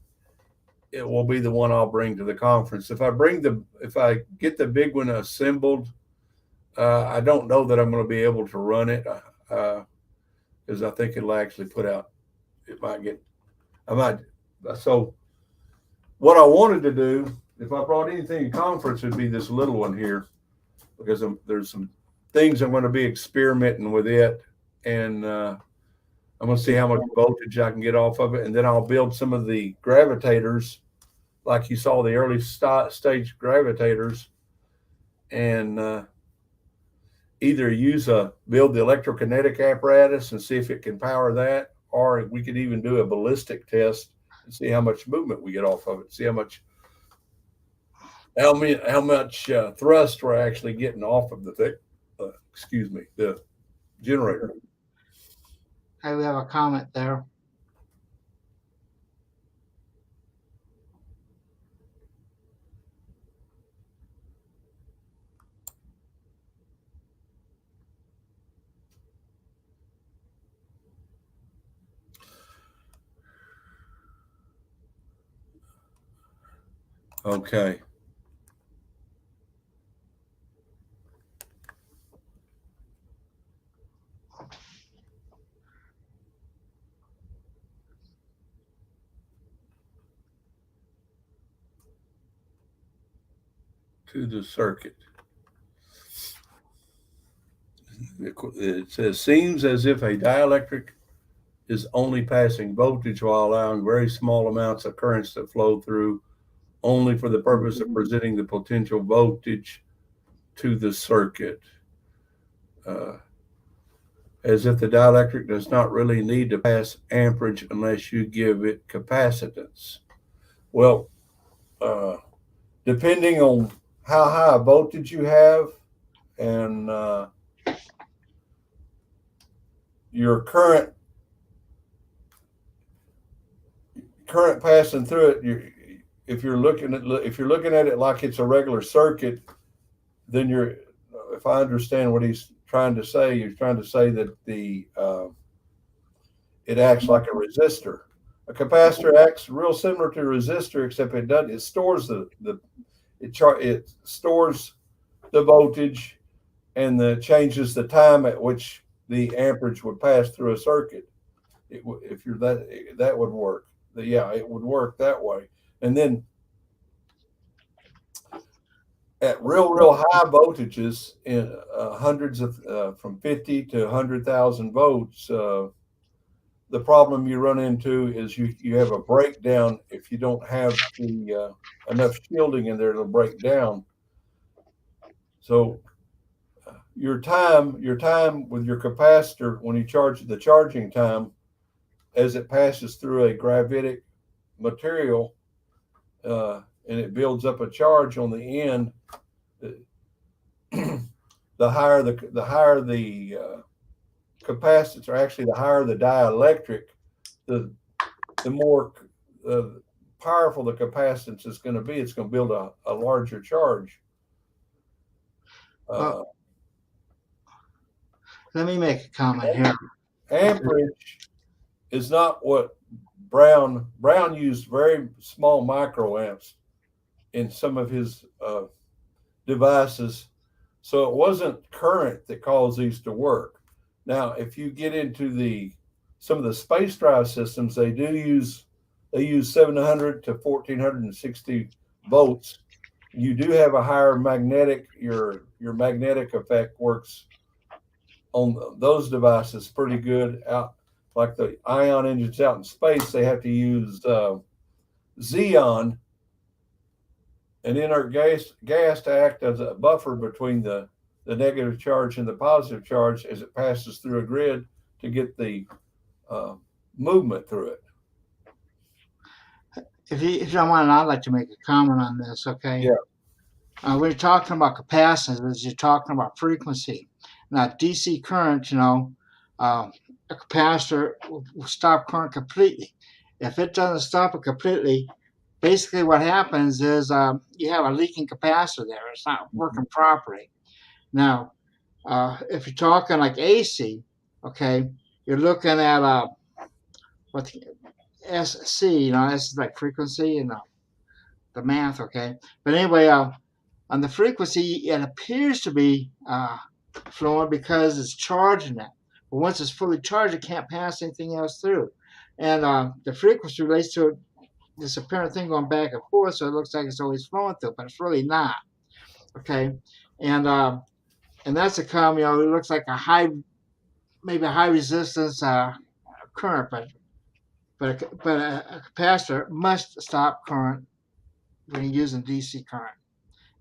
It will be the one I'll bring to the conference. If I get the big one assembled, I don't know that I'm going to be able to run it, because I think it'll actually put out. It might get. I might. So, what I wanted to do, if I brought anything to conference, would be this little one here, because there's some things I'm going to be experimenting with it, and I'm going to see how much voltage I can get off of it, and then I'll build some of the gravitators, like you saw the early stage gravitators, and either build the electrokinetic apparatus and see if it can power that, or we could even do a ballistic test and see how much movement we get off of it, see how much thrust we're actually getting off of the generator. I have a comment there. Okay. To the circuit. It says, seems as if a dielectric is only passing voltage while allowing very small amounts of currents to flow through, only for the purpose of presenting the potential voltage to the circuit. As if the dielectric does not really need to pass amperage unless you give it capacitance. Well, depending on how high a voltage you have and your current passing through it, if you're looking at it like it's a regular circuit, then if I understand what he's trying to say that it acts like a resistor. A capacitor acts real similar to a resistor, except it stores it stores the voltage and changes the time at which the amperage would pass through a circuit. If you're that would work. It would work that way. And then at real high voltages, in hundreds of from 50 to 100,000 volts, the problem you run into is you have a breakdown. If you don't have enough shielding in there, it'll break down. So your time with your capacitor, when you charge the charging time, as it passes through a gravitic material, and it builds up a charge on the end, the higher the capacitance, or actually the higher the dielectric, the more powerful the capacitance is going to be. It's going to build a larger charge. Well, let me make a comment here. Amperage is not what Brown used very small microamps in some of his devices, so it wasn't current that caused these to work. Now, if you get into some of the space drive systems, they use 700 to 1460 volts. You do have a higher magnetic. Your magnetic effect works on those devices pretty good. Out like the ion engines out in space, they have to use xenon, an inert gas to act as a buffer between the negative charge and the positive charge as it passes through a grid to get the movement through it. If you don't mind, I'd like to make a comment on this, okay? Yeah. When you're talking about capacitance, you're talking about frequency. Now, DC current, a capacitor will stop current completely. If it doesn't stop it completely, basically what happens is you have a leaking capacitor there. It's not working properly. Now, if you're talking like AC, okay, you're looking at what the SC, S is like frequency, the math, okay. But anyway, on the frequency, it appears to be flowing because it's charging it. But once it's fully charged, it can't pass anything else through. And the frequency relates to this apparent thing going back and forth, so it looks like it's always flowing through, but it's really not. Okay, and that's a it looks like maybe a high resistance current, but a capacitor must stop current when you're using DC current.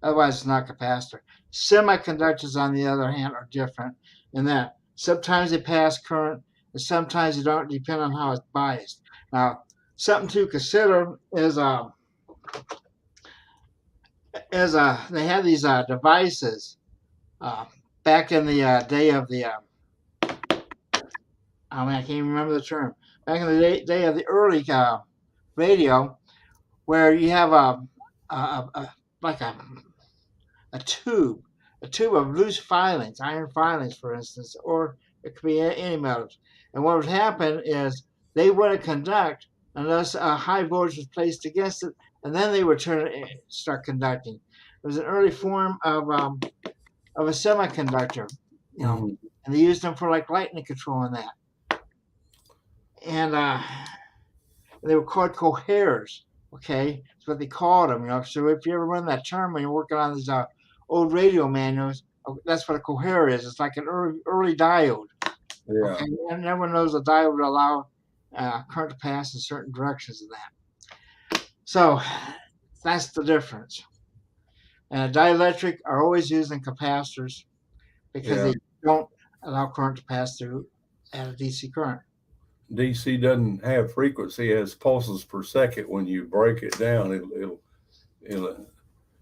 Otherwise, it's not a capacitor. Semiconductors, on the other hand, are different in that sometimes they pass current and sometimes they don't, depending on how it's biased. Now, something to consider is they have these devices back in the day of the I can't even remember the term. Back in the day of the early radio, where you have like a tube of loose filings, iron filings, for instance, or it could be any metals. And what would happen is they wouldn't conduct unless a high voltage was placed against it, and then they would start conducting. It was an early form of a semiconductor, and they used them for like lightning control and that. And they were called coherers. Okay, that's what they called them. So if you ever run that term when you're working on these old radio manuals, that's what a coherer is. It's like an early diode. Yeah. Okay, and everyone knows a diode would allow current to pass in certain directions of that. So that's the difference. And dielectric are always used in capacitors because they don't allow current to pass through at a DC current. DC doesn't have frequency; it has pulses per second. When you break it down, it'll.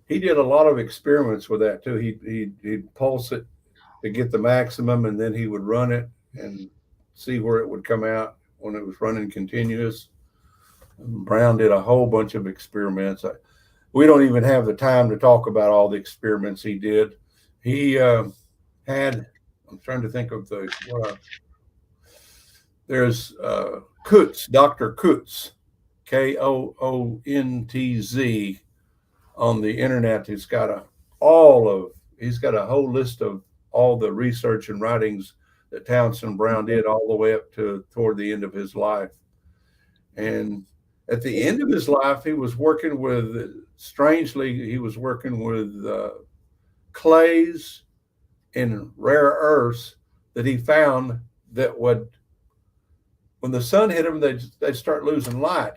He did a lot of experiments with that too. He'd pulse it to get the maximum, and then he would run it and see where it would come out when it was running continuous. Brown did a whole bunch of experiments. We don't even have the time to talk about all the experiments he did. He had. I'm trying to think of there's Kutz, Dr. Kutz, Koontz, on the internet. He's got a whole list of all the research and writings that Townsend Brown did all the way up to toward the end of his life. And at the end of his life, he was working with, strangely, clays and rare earths that he found that would, when the sun hit them, they'd start losing light.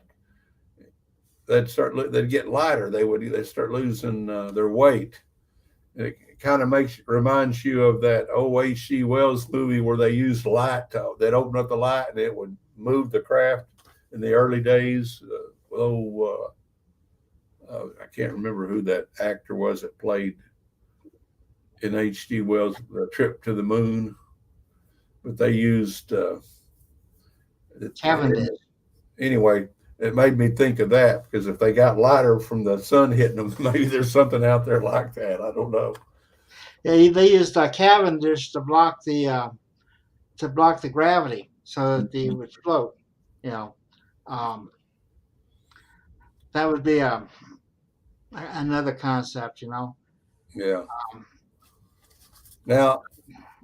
They'd get lighter. They'd start losing their weight. It kind of reminds you of that old H.G. Wells movie where they used light. They'd open up the light and it would move the craft in the early days. I can't remember who that actor was that played in H.G. Wells' Trip to the Moon. but they used Cavendish. anyway. It made me think of that because if they got lighter from the sun hitting them, maybe there's something out there like that. I don't know. Yeah, they used Cavendish to block the gravity so that they would float. You know, um, that would be another concept. You know. Yeah. Um, Now,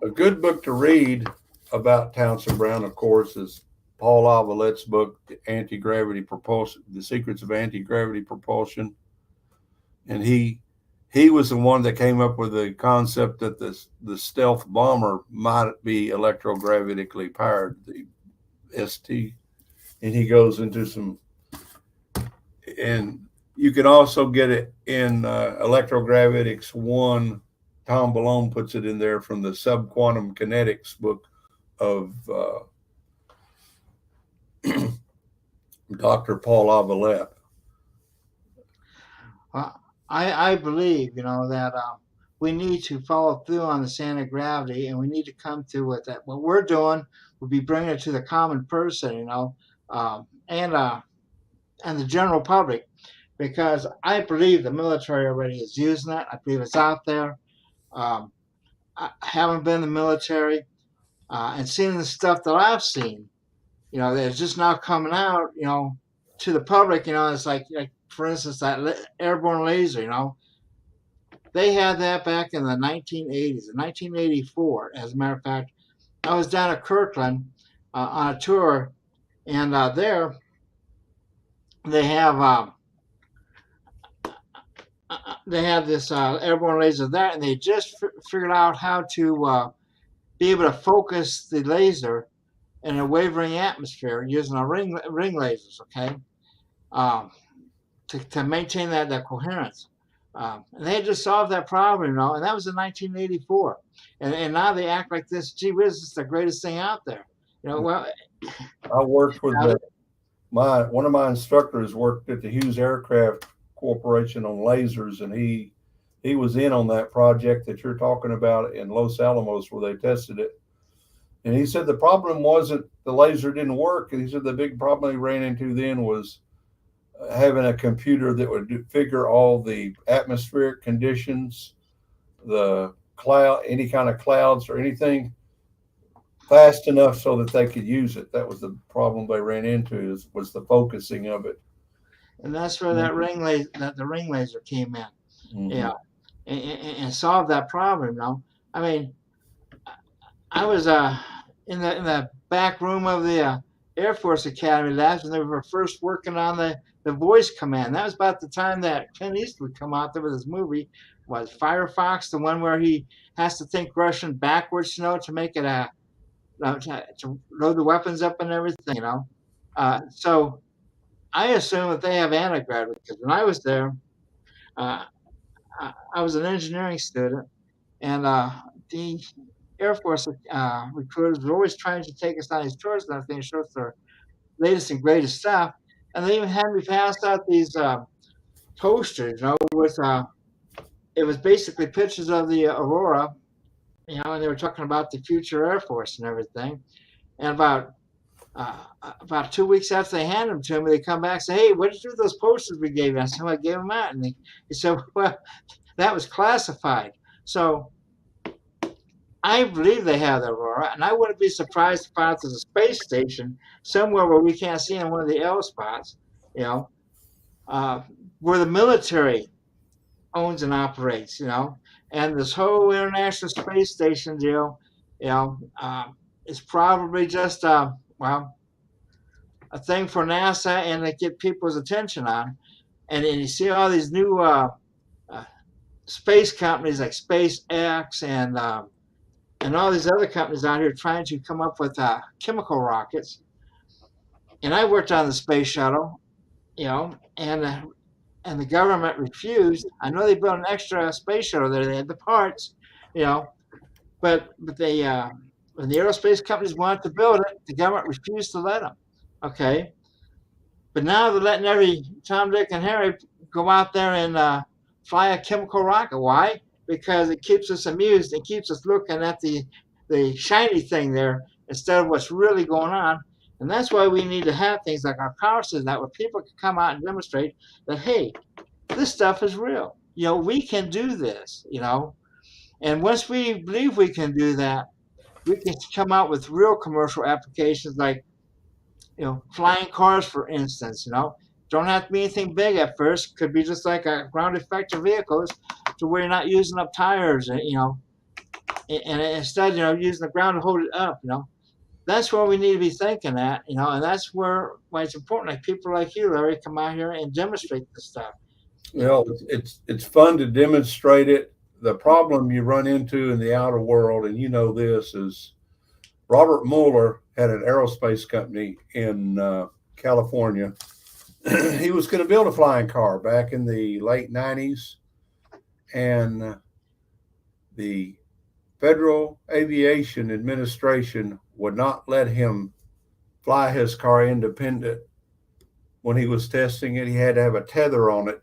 a good book to read about Townsend Brown, of course, is Paul Lavallette's book, Anti-Gravity Propulsion: The Secrets of Anti-Gravity Propulsion, and he was the one that came up with the concept that the stealth bomber might be electrogravitically powered, the ST, and he goes into some, and you can also get it in Electrogravitics 1. Tom Balone puts it in there from the Subquantum Kinetics book of Dr. Paul Lavalette. I believe, that we need to follow through on the anti-gravity, and we need to come to what we're doing would be bringing it to the common person, and the general public, because I believe the military already is using that. I believe it's out there. Um, I haven't been in the military and seen the stuff that I've seen, that's just now coming out, to the public. It's like for instance, that airborne laser, they had that back in the 1980s, in 1984. As a matter of fact, I was down at Kirkland on a tour, and there they have this airborne laser there, and they just figured out how to be able to focus the laser in a wavering atmosphere using a ring lasers. Okay, um, to maintain that coherence. And they had just solved that problem, and that was in 1984. And now they act like this. Gee whiz, it's the greatest thing out there. Well, I worked with one of my instructors worked at the Hughes Aircraft Corporation on lasers, and he was in on that project that you're talking about in Los Alamos where they tested it. And he said the problem wasn't the laser didn't work. And he said the big problem he ran into then was having a computer that would figure all the atmospheric conditions, the cloud, any kind of clouds or anything fast enough so that they could use it. That was the problem they ran into was the focusing of it. And that's where that the ring laser came in. Mm-hmm. Yeah. And solved that problem. I mean, I was in the back room of the Air Force Academy labs when they were first working on the voice command. That was about the time that Clint Eastwood come out there with his movie, was Firefox, the one where he has to think Russian backwards, to make it to load the weapons up and everything, So I assume that they have anti-gravity, because when I was there, I was an engineering student, and the Air Force recruiters were always trying to take us on these tours and everything, show us their latest and greatest stuff. And they even had me pass out these posters, with it was basically pictures of the aurora, and they were talking about the future Air Force and everything. And about 2 weeks after they handed them to me, they come back and say, "Hey, what did you do with those posters we gave you?" I said, "Well, I gave them out." And he said, "Well, that was classified." So I believe they have the aurora, and I wouldn't be surprised to find out there's a space station somewhere where we can't see in one of the L spots, where the military owns and operates, and this whole International Space Station deal, is probably just a thing for NASA and to get people's attention on. And you see all these new space companies like SpaceX and all these other companies out here trying to come up with chemical rockets. And I worked on the space shuttle, and the government refused. I know they built an extra space shuttle there. They had the parts, but they when the aerospace companies wanted to build it, the government refused to let them. Okay, but now they're letting every Tom, Dick, and Harry go out there and fly a chemical rocket. Why? Because it keeps us amused and keeps us looking at the shiny thing there instead of what's really going on. And that's why we need to have things like our power system that where people can come out and demonstrate that, hey, this stuff is real. We can do this, And once we believe we can do that, we can come out with real commercial applications like, flying cars, for instance, Don't have to be anything big at first. Could be just like a ground effective vehicles to where you're not using up tires, and instead, using the ground to hold it up. That's where we need to be thinking at, and that's why it's important. Like people like you, Larry, come out here and demonstrate this stuff. It's fun to demonstrate it. The problem you run into in the outer world, and this, is Robert Mueller had an aerospace company in California. He was going to build a flying car back in the late 90s, and the Federal Aviation Administration would not let him fly his car independent. When he was testing it, he had to have a tether on it.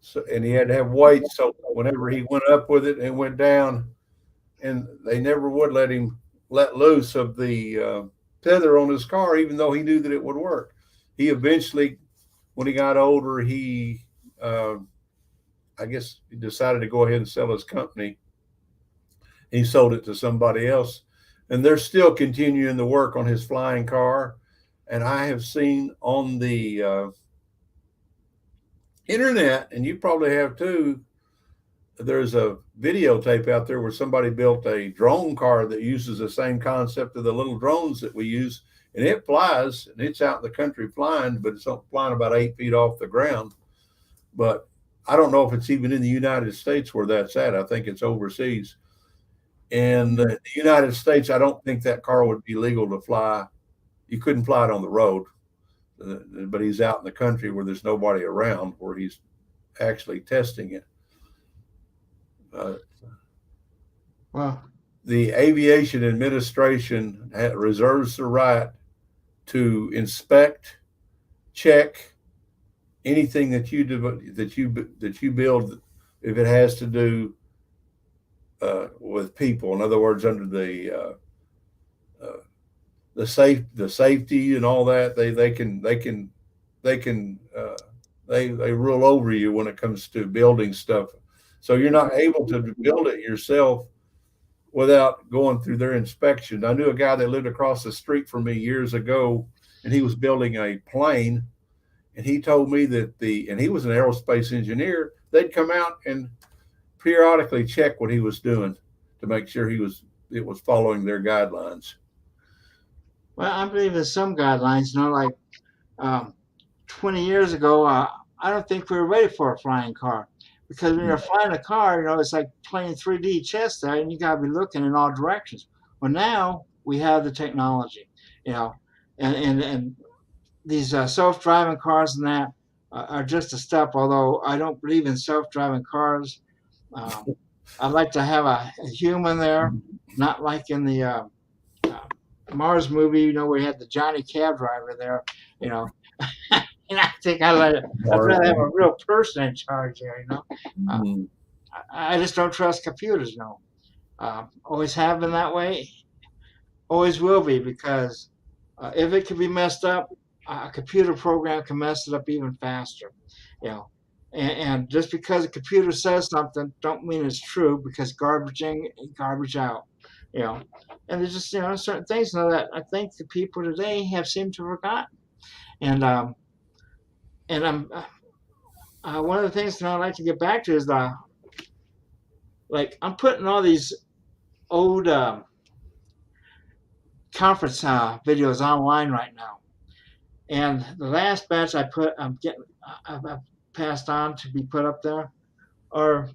So, and he had to have weight. So whenever he went up with it and went down, and they never would let him let loose of the tether on his car, even though he knew that it would work. He eventually, when he got older, he, I guess, he decided to go ahead and sell his company. He sold it to somebody else, and they're still continuing the work on his flying car. And I have seen on the internet, and you probably have too, there's a videotape out there where somebody built a drone car that uses the same concept of the little drones that we use, and it flies, and it's out in the country flying, but it's flying about 8 feet off the ground. But I don't know if it's even in the United States where that's at. I think it's overseas. In the United States, I don't think that car would be legal to fly. You couldn't fly it on the road, but he's out in the country where there's nobody around, where he's actually testing it. Well, the Aviation Administration reserves the right to inspect, check anything that you do, that you build, if it has to do with people. In other words, under the safety and all that, they rule over you when it comes to building stuff. So you're not able to build it yourself without going through their inspection. I knew a guy that lived across the street from me years ago, and he was building a plane. And he told me that and he was an aerospace engineer, they'd come out and periodically check what he was doing to make sure it was following their guidelines. Well, I believe there's some guidelines, like 20 years ago, I don't think we were ready for a flying car. Because when you're flying a car, it's like playing 3D chess there, and you got to be looking in all directions. Well, now we have the technology, and these self-driving cars and that are just a step. Although I don't believe in self-driving cars, I'd like to have a human there, not like in the Mars movie, where you had the Johnny cab driver there, And I think I'd rather have a real person in charge there, I just don't trust computers, always have been that way, always will be, because if it can be messed up, a computer program can mess it up even faster, And just because a computer says something, don't mean it's true, because garbage in, garbage out, And there's just, certain things that I think the people today have seemed to have forgotten. And I'm one of the things that I'd like to get back to is I'm putting all these old conference videos online right now, and the last batch I've passed on to be put up there are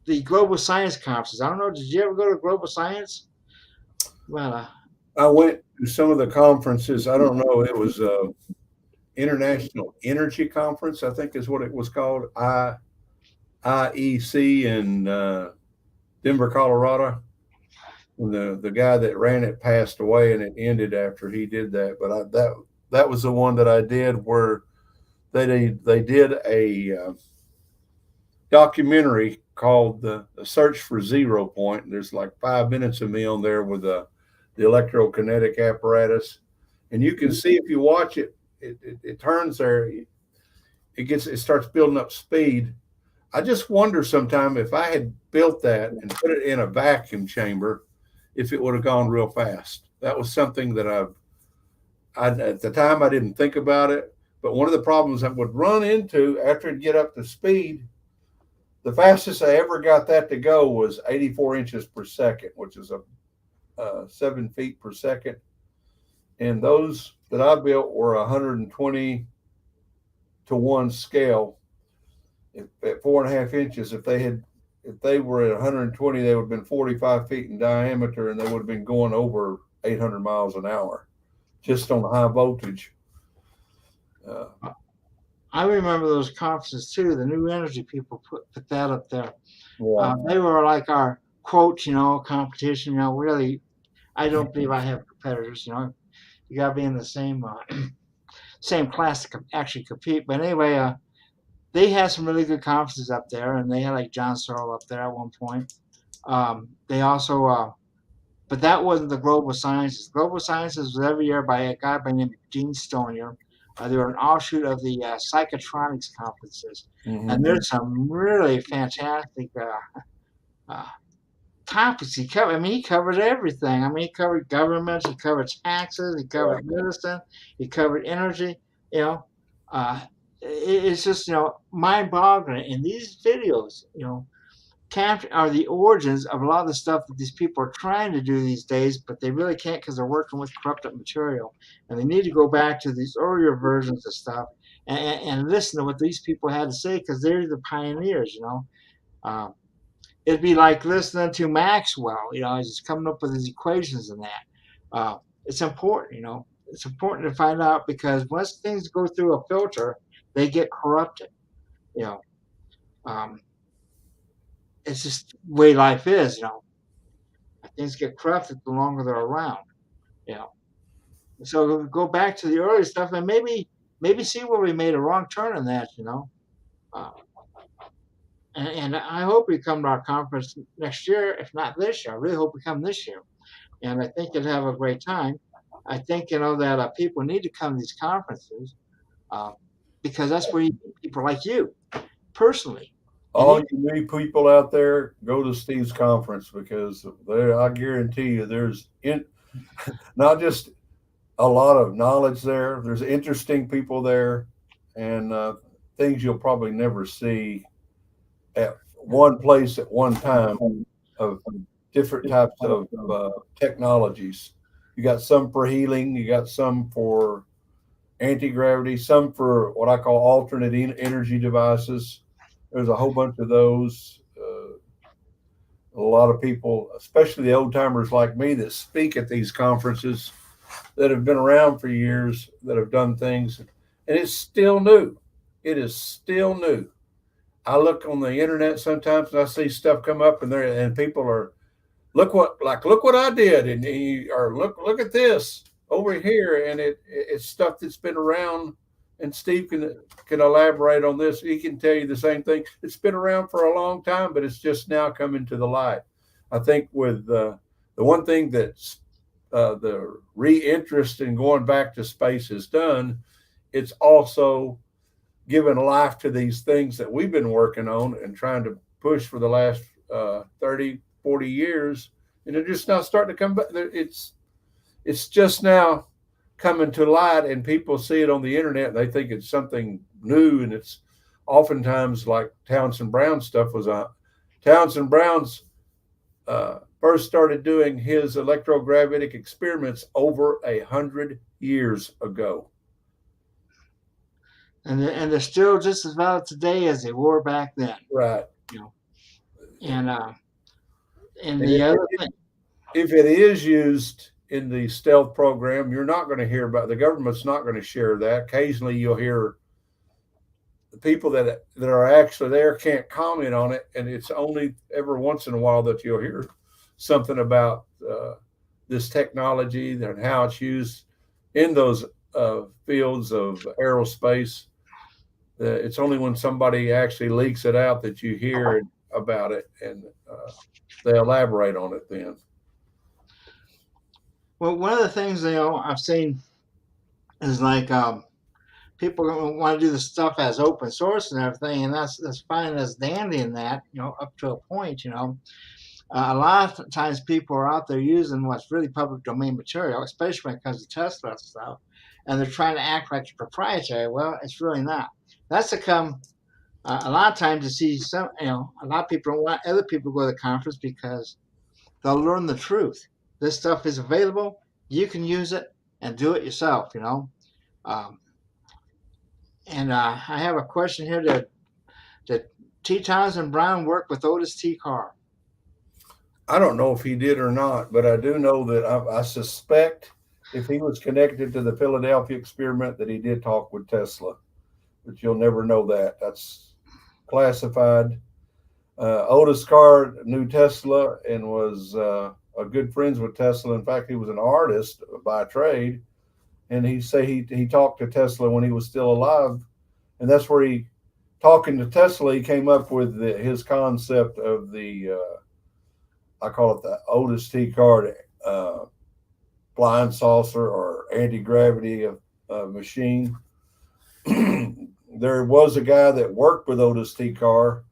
the global science conferences. I don't know. Did you ever go to global science? Well, I went to some of the conferences. I don't know. It was International Energy Conference, I think is what it was called, IEC in Denver, Colorado. The guy that ran it passed away, and it ended after he did that. But that was the one that I did, where they did a documentary called the Search for Zero Point. And there's like 5 minutes of me on there with a the electrokinetic apparatus. And you can see if you watch it, it turns there, it starts building up speed. I just wonder sometime if I had built that and put it in a vacuum chamber, if it would have gone real fast. That was something that at the time I didn't think about it. But one of the problems I would run into after it get up to speed, the fastest I ever got that to go was 84 inches per second, which is 7 feet per second. And those that I built were 120 to 1 scale. At 4.5 inches, if they were at 120, they would have been 45 feet in diameter, and they would have been going over 800 miles an hour just on high voltage. I remember those conferences too. The new energy people put that up there. Yeah. They were like our quote, competition. Really, I don't believe I have competitors. You got to be in the same same class to actually compete. But anyway, they had some really good conferences up there, and they had like John Searle up there at one point. They also, but that wasn't the Global Sciences. Global Sciences was every year by a guy by the name of Gene Stonier. They were an offshoot of the psychotronics conferences, and there's some really fantastic topics he covered. I mean, he covered everything. I mean, he covered governments, he covered taxes, he covered medicine, he covered energy. It's just mind-boggling. And these videos, are the origins of a lot of the stuff that these people are trying to do these days, but they really can't because they're working with corrupted material. And they need to go back to these earlier versions of stuff and listen to what these people had to say, because they're the pioneers. It'd be like listening to Maxwell. He's coming up with his equations and that. It's important. It's important to find out, because once things go through a filter, they get corrupted. It's just the way life is. Things get corrupted the longer they're around. So go back to the early stuff and maybe see where we made a wrong turn in that. Uh, and I hope we come to our conference next year, if not this year. I really hope we come this year, and I think you'll have a great time. I think that people need to come to these conferences, because that's where you meet people like you personally. All you new people out there, go to Steve's conference, because I guarantee you there's not just a lot of knowledge there. There's interesting people there, and things you'll probably never see at one place at one time, of different types of technologies. You got some for healing, you got some for anti-gravity, some for what I call alternate energy devices. There's a whole bunch of those. A lot of people, especially the old timers like me, that speak at these conferences, that have been around for years, that have done things, and it's still new. It is still new. I look on the internet sometimes and I see stuff come up, and people are, look what I did, or look at this over here, and it's stuff that's been around. And Steve can elaborate on this. He can tell you the same thing. It's been around for a long time, but it's just now coming to the light. I think with the one thing that's the re-interest in going back to space has done, it's also given life to these things that we've been working on and trying to push for the last 30, 40 years. And they're just now starting to come back. It's just now coming to light, and people see it on the internet and they think it's something new. And it's oftentimes like Townsend Brown stuff was Townsend Brown's first started doing his electrogravitic experiments over 100 years ago. And they're still just as valid today as they were back then. Right. And the other thing, if it is used in the stealth program, you're not going to hear about, the government's not going to share that. Occasionally you'll hear the people that are actually there can't comment on it, and it's only every once in a while that you'll hear something about this technology and how it's used in those fields of aerospace. It's only when somebody actually leaks it out that you hear about it, and they elaborate on it then. Well, one of the things I've seen is like people want to do the stuff as open source and everything, and that's fine, that's dandy in that, up to a point. A lot of times people are out there using what's really public domain material, especially when it comes to Tesla stuff, and they're trying to act like it's proprietary. Well, it's really not. That's to come a lot of times to see some, a lot of people don't want other people to go to the conference because they'll learn the truth. This stuff is available. You can use it and do it yourself. Um, and I have a question here. Did T. Townsend Brown work with Otis T. Carr? I don't know if he did or not, but I do know that I suspect if he was connected to the Philadelphia experiment that he did talk with Tesla, but you'll never know that. That's classified. Otis Carr knew Tesla and was a good friends with Tesla. In fact, he was an artist by trade, and he talked to Tesla when he was still alive, and that's where talking to Tesla he came up with his concept of the I call it the Otis T. Carr flying saucer or anti gravity machine. There was a guy that worked with Otis T. Carr,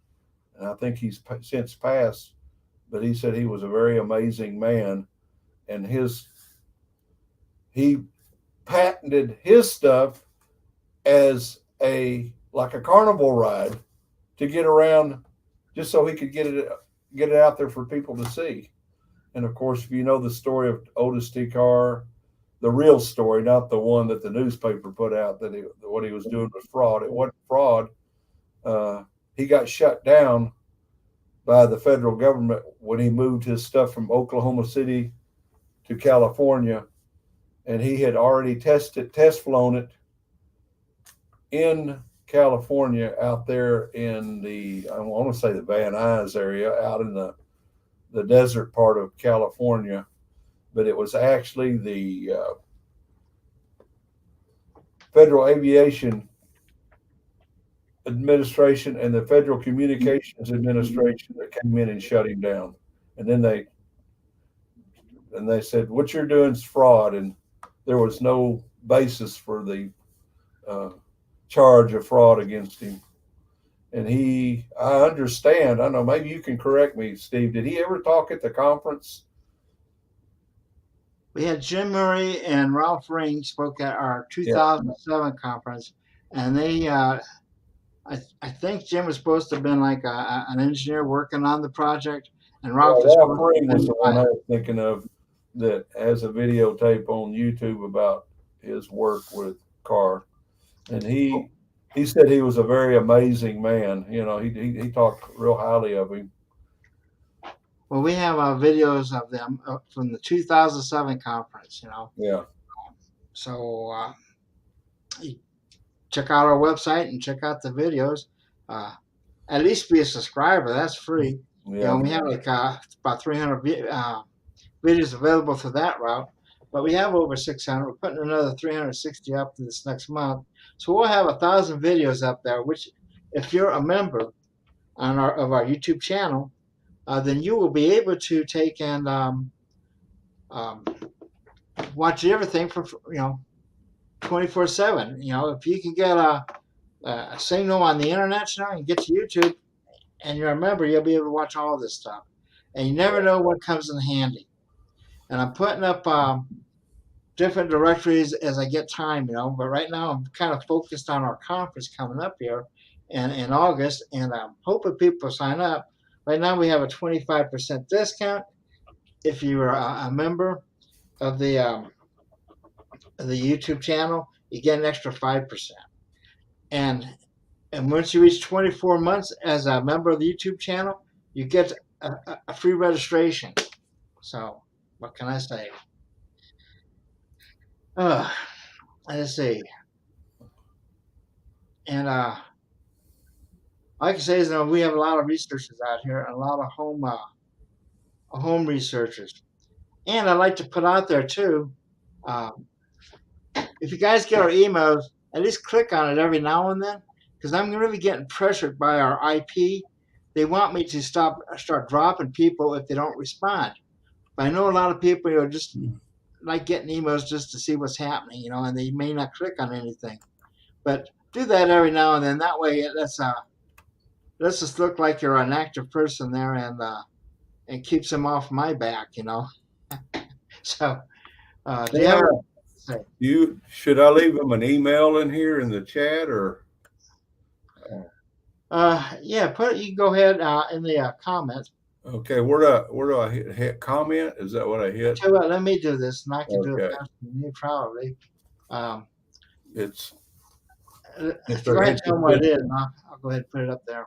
and I think he's since passed, but he said he was a very amazing man, and he patented his stuff as a carnival ride to get around, just so he could get it out there for people to see. And of course, if you know the story of Otis T. Carr, the real story, not the one that the newspaper put out, that what he was doing was fraud. It wasn't fraud. He got shut down by the federal government when he moved his stuff from Oklahoma City to California, and he had already test flown it in California out there in I want to say the Van Nuys area, out in the desert part of California, but it was actually the Federal Aviation Administration and the Federal Communications Administration that came in and shut him down. And then they said, "What you're doing is fraud," and there was no basis for the charge of fraud against him. And I understand, I know, maybe you can correct me, Steve. Did he ever talk at the conference? We had Jim Murray and Ralph Ring spoke at our Yeah. 2007 conference, and I think Jim was supposed to have been like an engineer working on the project, and Ralph was Ralph supposed to Ring have was been the one I was thinking of that has a videotape on YouTube about his work with Carr. And he said he was a very amazing man. He talked real highly of him. Well, we have videos of them from the 2007 conference. Yeah. So you check out our website and check out the videos. At least be a subscriber. That's free. Yeah. We have like about 300 videos available through that route, but we have over 600. We're putting another 360 up this next month, so we'll have 1,000 videos up there. Which, if you're a member of our YouTube channel, then you will be able to take and watch everything for 24/7. If you can get a signal on the internet and get to YouTube, and you're a member, you'll be able to watch all this stuff. And you never know what comes in handy. And I'm putting up different directories as I get time, But right now I'm kind of focused on our conference coming up here in August, and I'm hoping people sign up. Right now we have a 25% discount if you're a member of the YouTube channel. You get an extra 5%. And once you reach 24 months as a member of the YouTube channel, you get a free registration. So what can I say? Let's see. And all I can say is that we have a lot of researchers out here, a lot of home researchers. And I'd like to put out there too, if you guys get our emails, at least click on it every now and then, because I'm really getting pressured by our IP. They want me to start dropping people if they don't respond. But I know a lot of people just like getting emails just to see what's happening, you know, and they may not click on anything. But do that every now and then. That way, lets us look like you're an active person there, and keeps them off my back, you know. So, do you have Yeah. anything to say? Should I leave them an email in here in the chat or? Yeah, you can go ahead in the comments. Okay, where do I hit comment? Is that what I hit? Tell you what, let me do this, and I can do it Okay, faster than you probably. Um, it's if if you go they're ahead and tell them what interested, it is, and I'll go ahead and put it up there.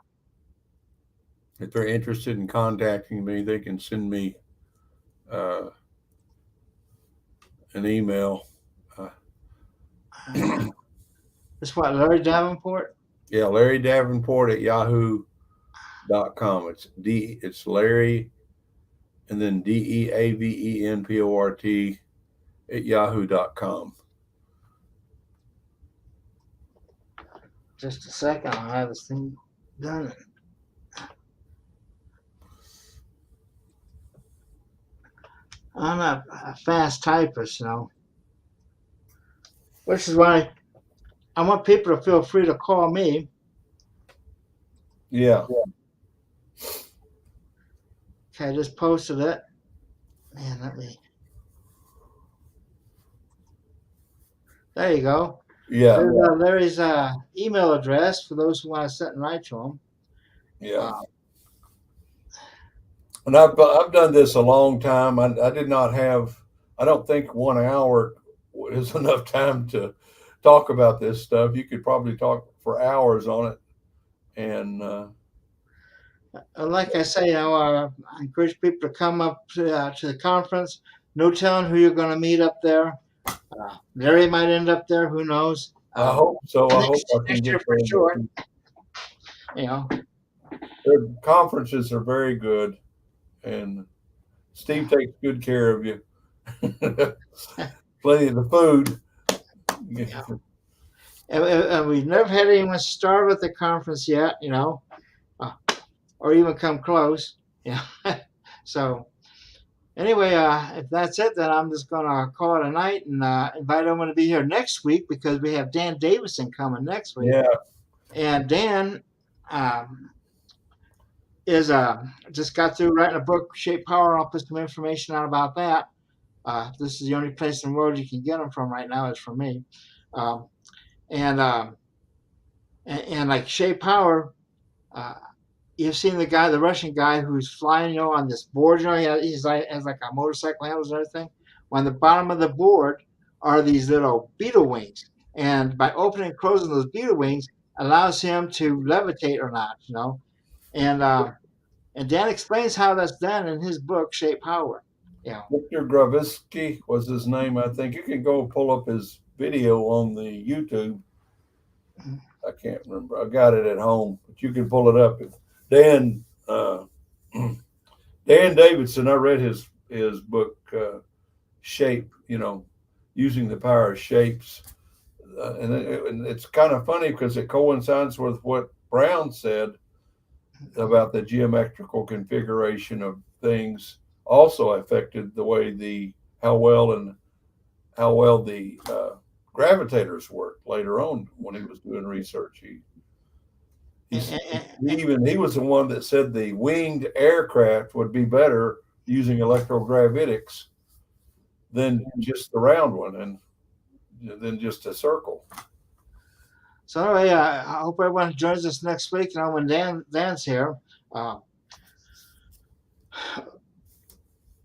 if they're interested in contacting me, they can send me uh, an email. It's what, Larry Davenport? Yeah, Larry Davenport at yahoo.com. It's Larry and then Deavenport at yahoo.com. Just a second, I'll have this thing done. I'm not a fast typist, you know, which is why I want people to feel free to call me. Yeah. Okay, I just posted it. Man, let me. There you go. Yeah. There's Larry's email address for those who want to sit and write to him. Yeah. And I've done this a long time. I did not have. I don't think 1 hour is enough time to talk about this stuff. You could probably talk for hours on it. And like I say, you know, I encourage people to come up to the conference. No telling who you're going to meet up there. Larry might end up there. Who knows? I hope so. I hope I can Next year get for there. sure. You know, Their conferences are very good, and Steve takes good care of you. Plenty of the food. Yeah. And we've never had anyone starve at the conference yet, you know, or even come close. Yeah. So anyway, if that's it, then I'm just gonna call it a night and invite everyone to be here next week because we have Dan Davison coming next week. Yeah. And Dan is just got through writing a book, Shape Power. I'll put some information out about that. This is the only place in the world you can get them from right now is from me. And like Shape Power, you've seen the Russian guy who's flying, you know, on this board. You know, he's like has like a motorcycle handles and everything. On the bottom of the board are these little beetle wings, and by opening and closing those beetle wings allows him to levitate or not, you know. And Dan explains how that's done in his book, Shape Power. Yeah. Victor Gravitsky was his name, I think. You can go pull up his video on the YouTube. I can't remember. I got it at home, but you can pull it up. Dan Davidson, I read his book, Shape, you know, using the power of shapes. And it's kind of funny because it coincides with what Brown said about the geometrical configuration of things also affected the way how well the gravitators worked later on when he was doing research. He was the one that said the winged aircraft would be better using electrogravitics than just the round one and than just a circle. So anyway, I hope everyone joins us next week. You know, when Dan's here,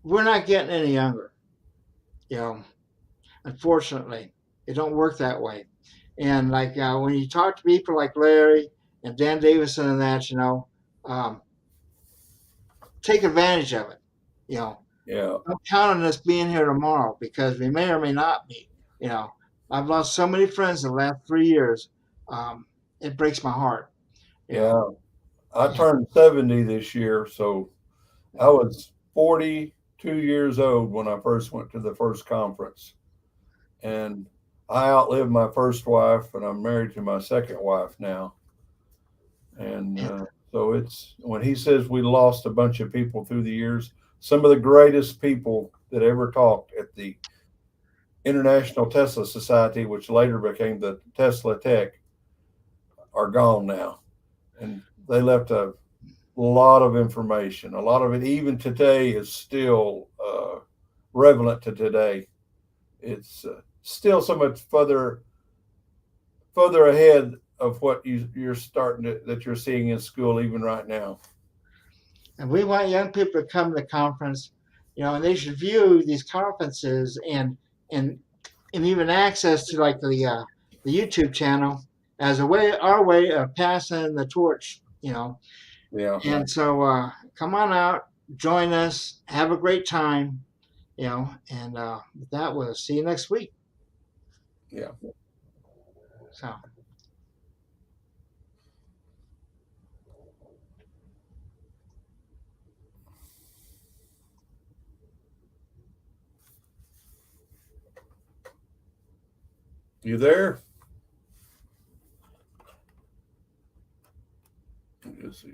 we're not getting any younger. You know, unfortunately, it don't work that way. And like when you talk to people like Larry and Dan Davison and that, you know, take advantage of it. You know, Yeah. don't count on us being here tomorrow because we may or may not be. You know, I've lost so many friends in the last 3 years. It breaks my heart. Yeah. I turned 70 this year, so I was 42 years old when I first went to the first conference. And I outlived my first wife, and I'm married to my second wife now. And so it's when he says we lost a bunch of people through the years, some of the greatest people that ever talked at the International Tesla Society, which later became the Tesla Tech, are gone now. And they left a lot of information. A lot of it, even today, is still relevant to today. It's still so much further ahead of what you're starting to, that you're seeing in school even right now. And we want young people to come to the conference, and they should view these conferences and even access to like the YouTube channel as our way of passing the torch. Yeah. And so come on out, join us, have a great time, and with that, we'll see you next week. Yeah. So. You there? Let's see.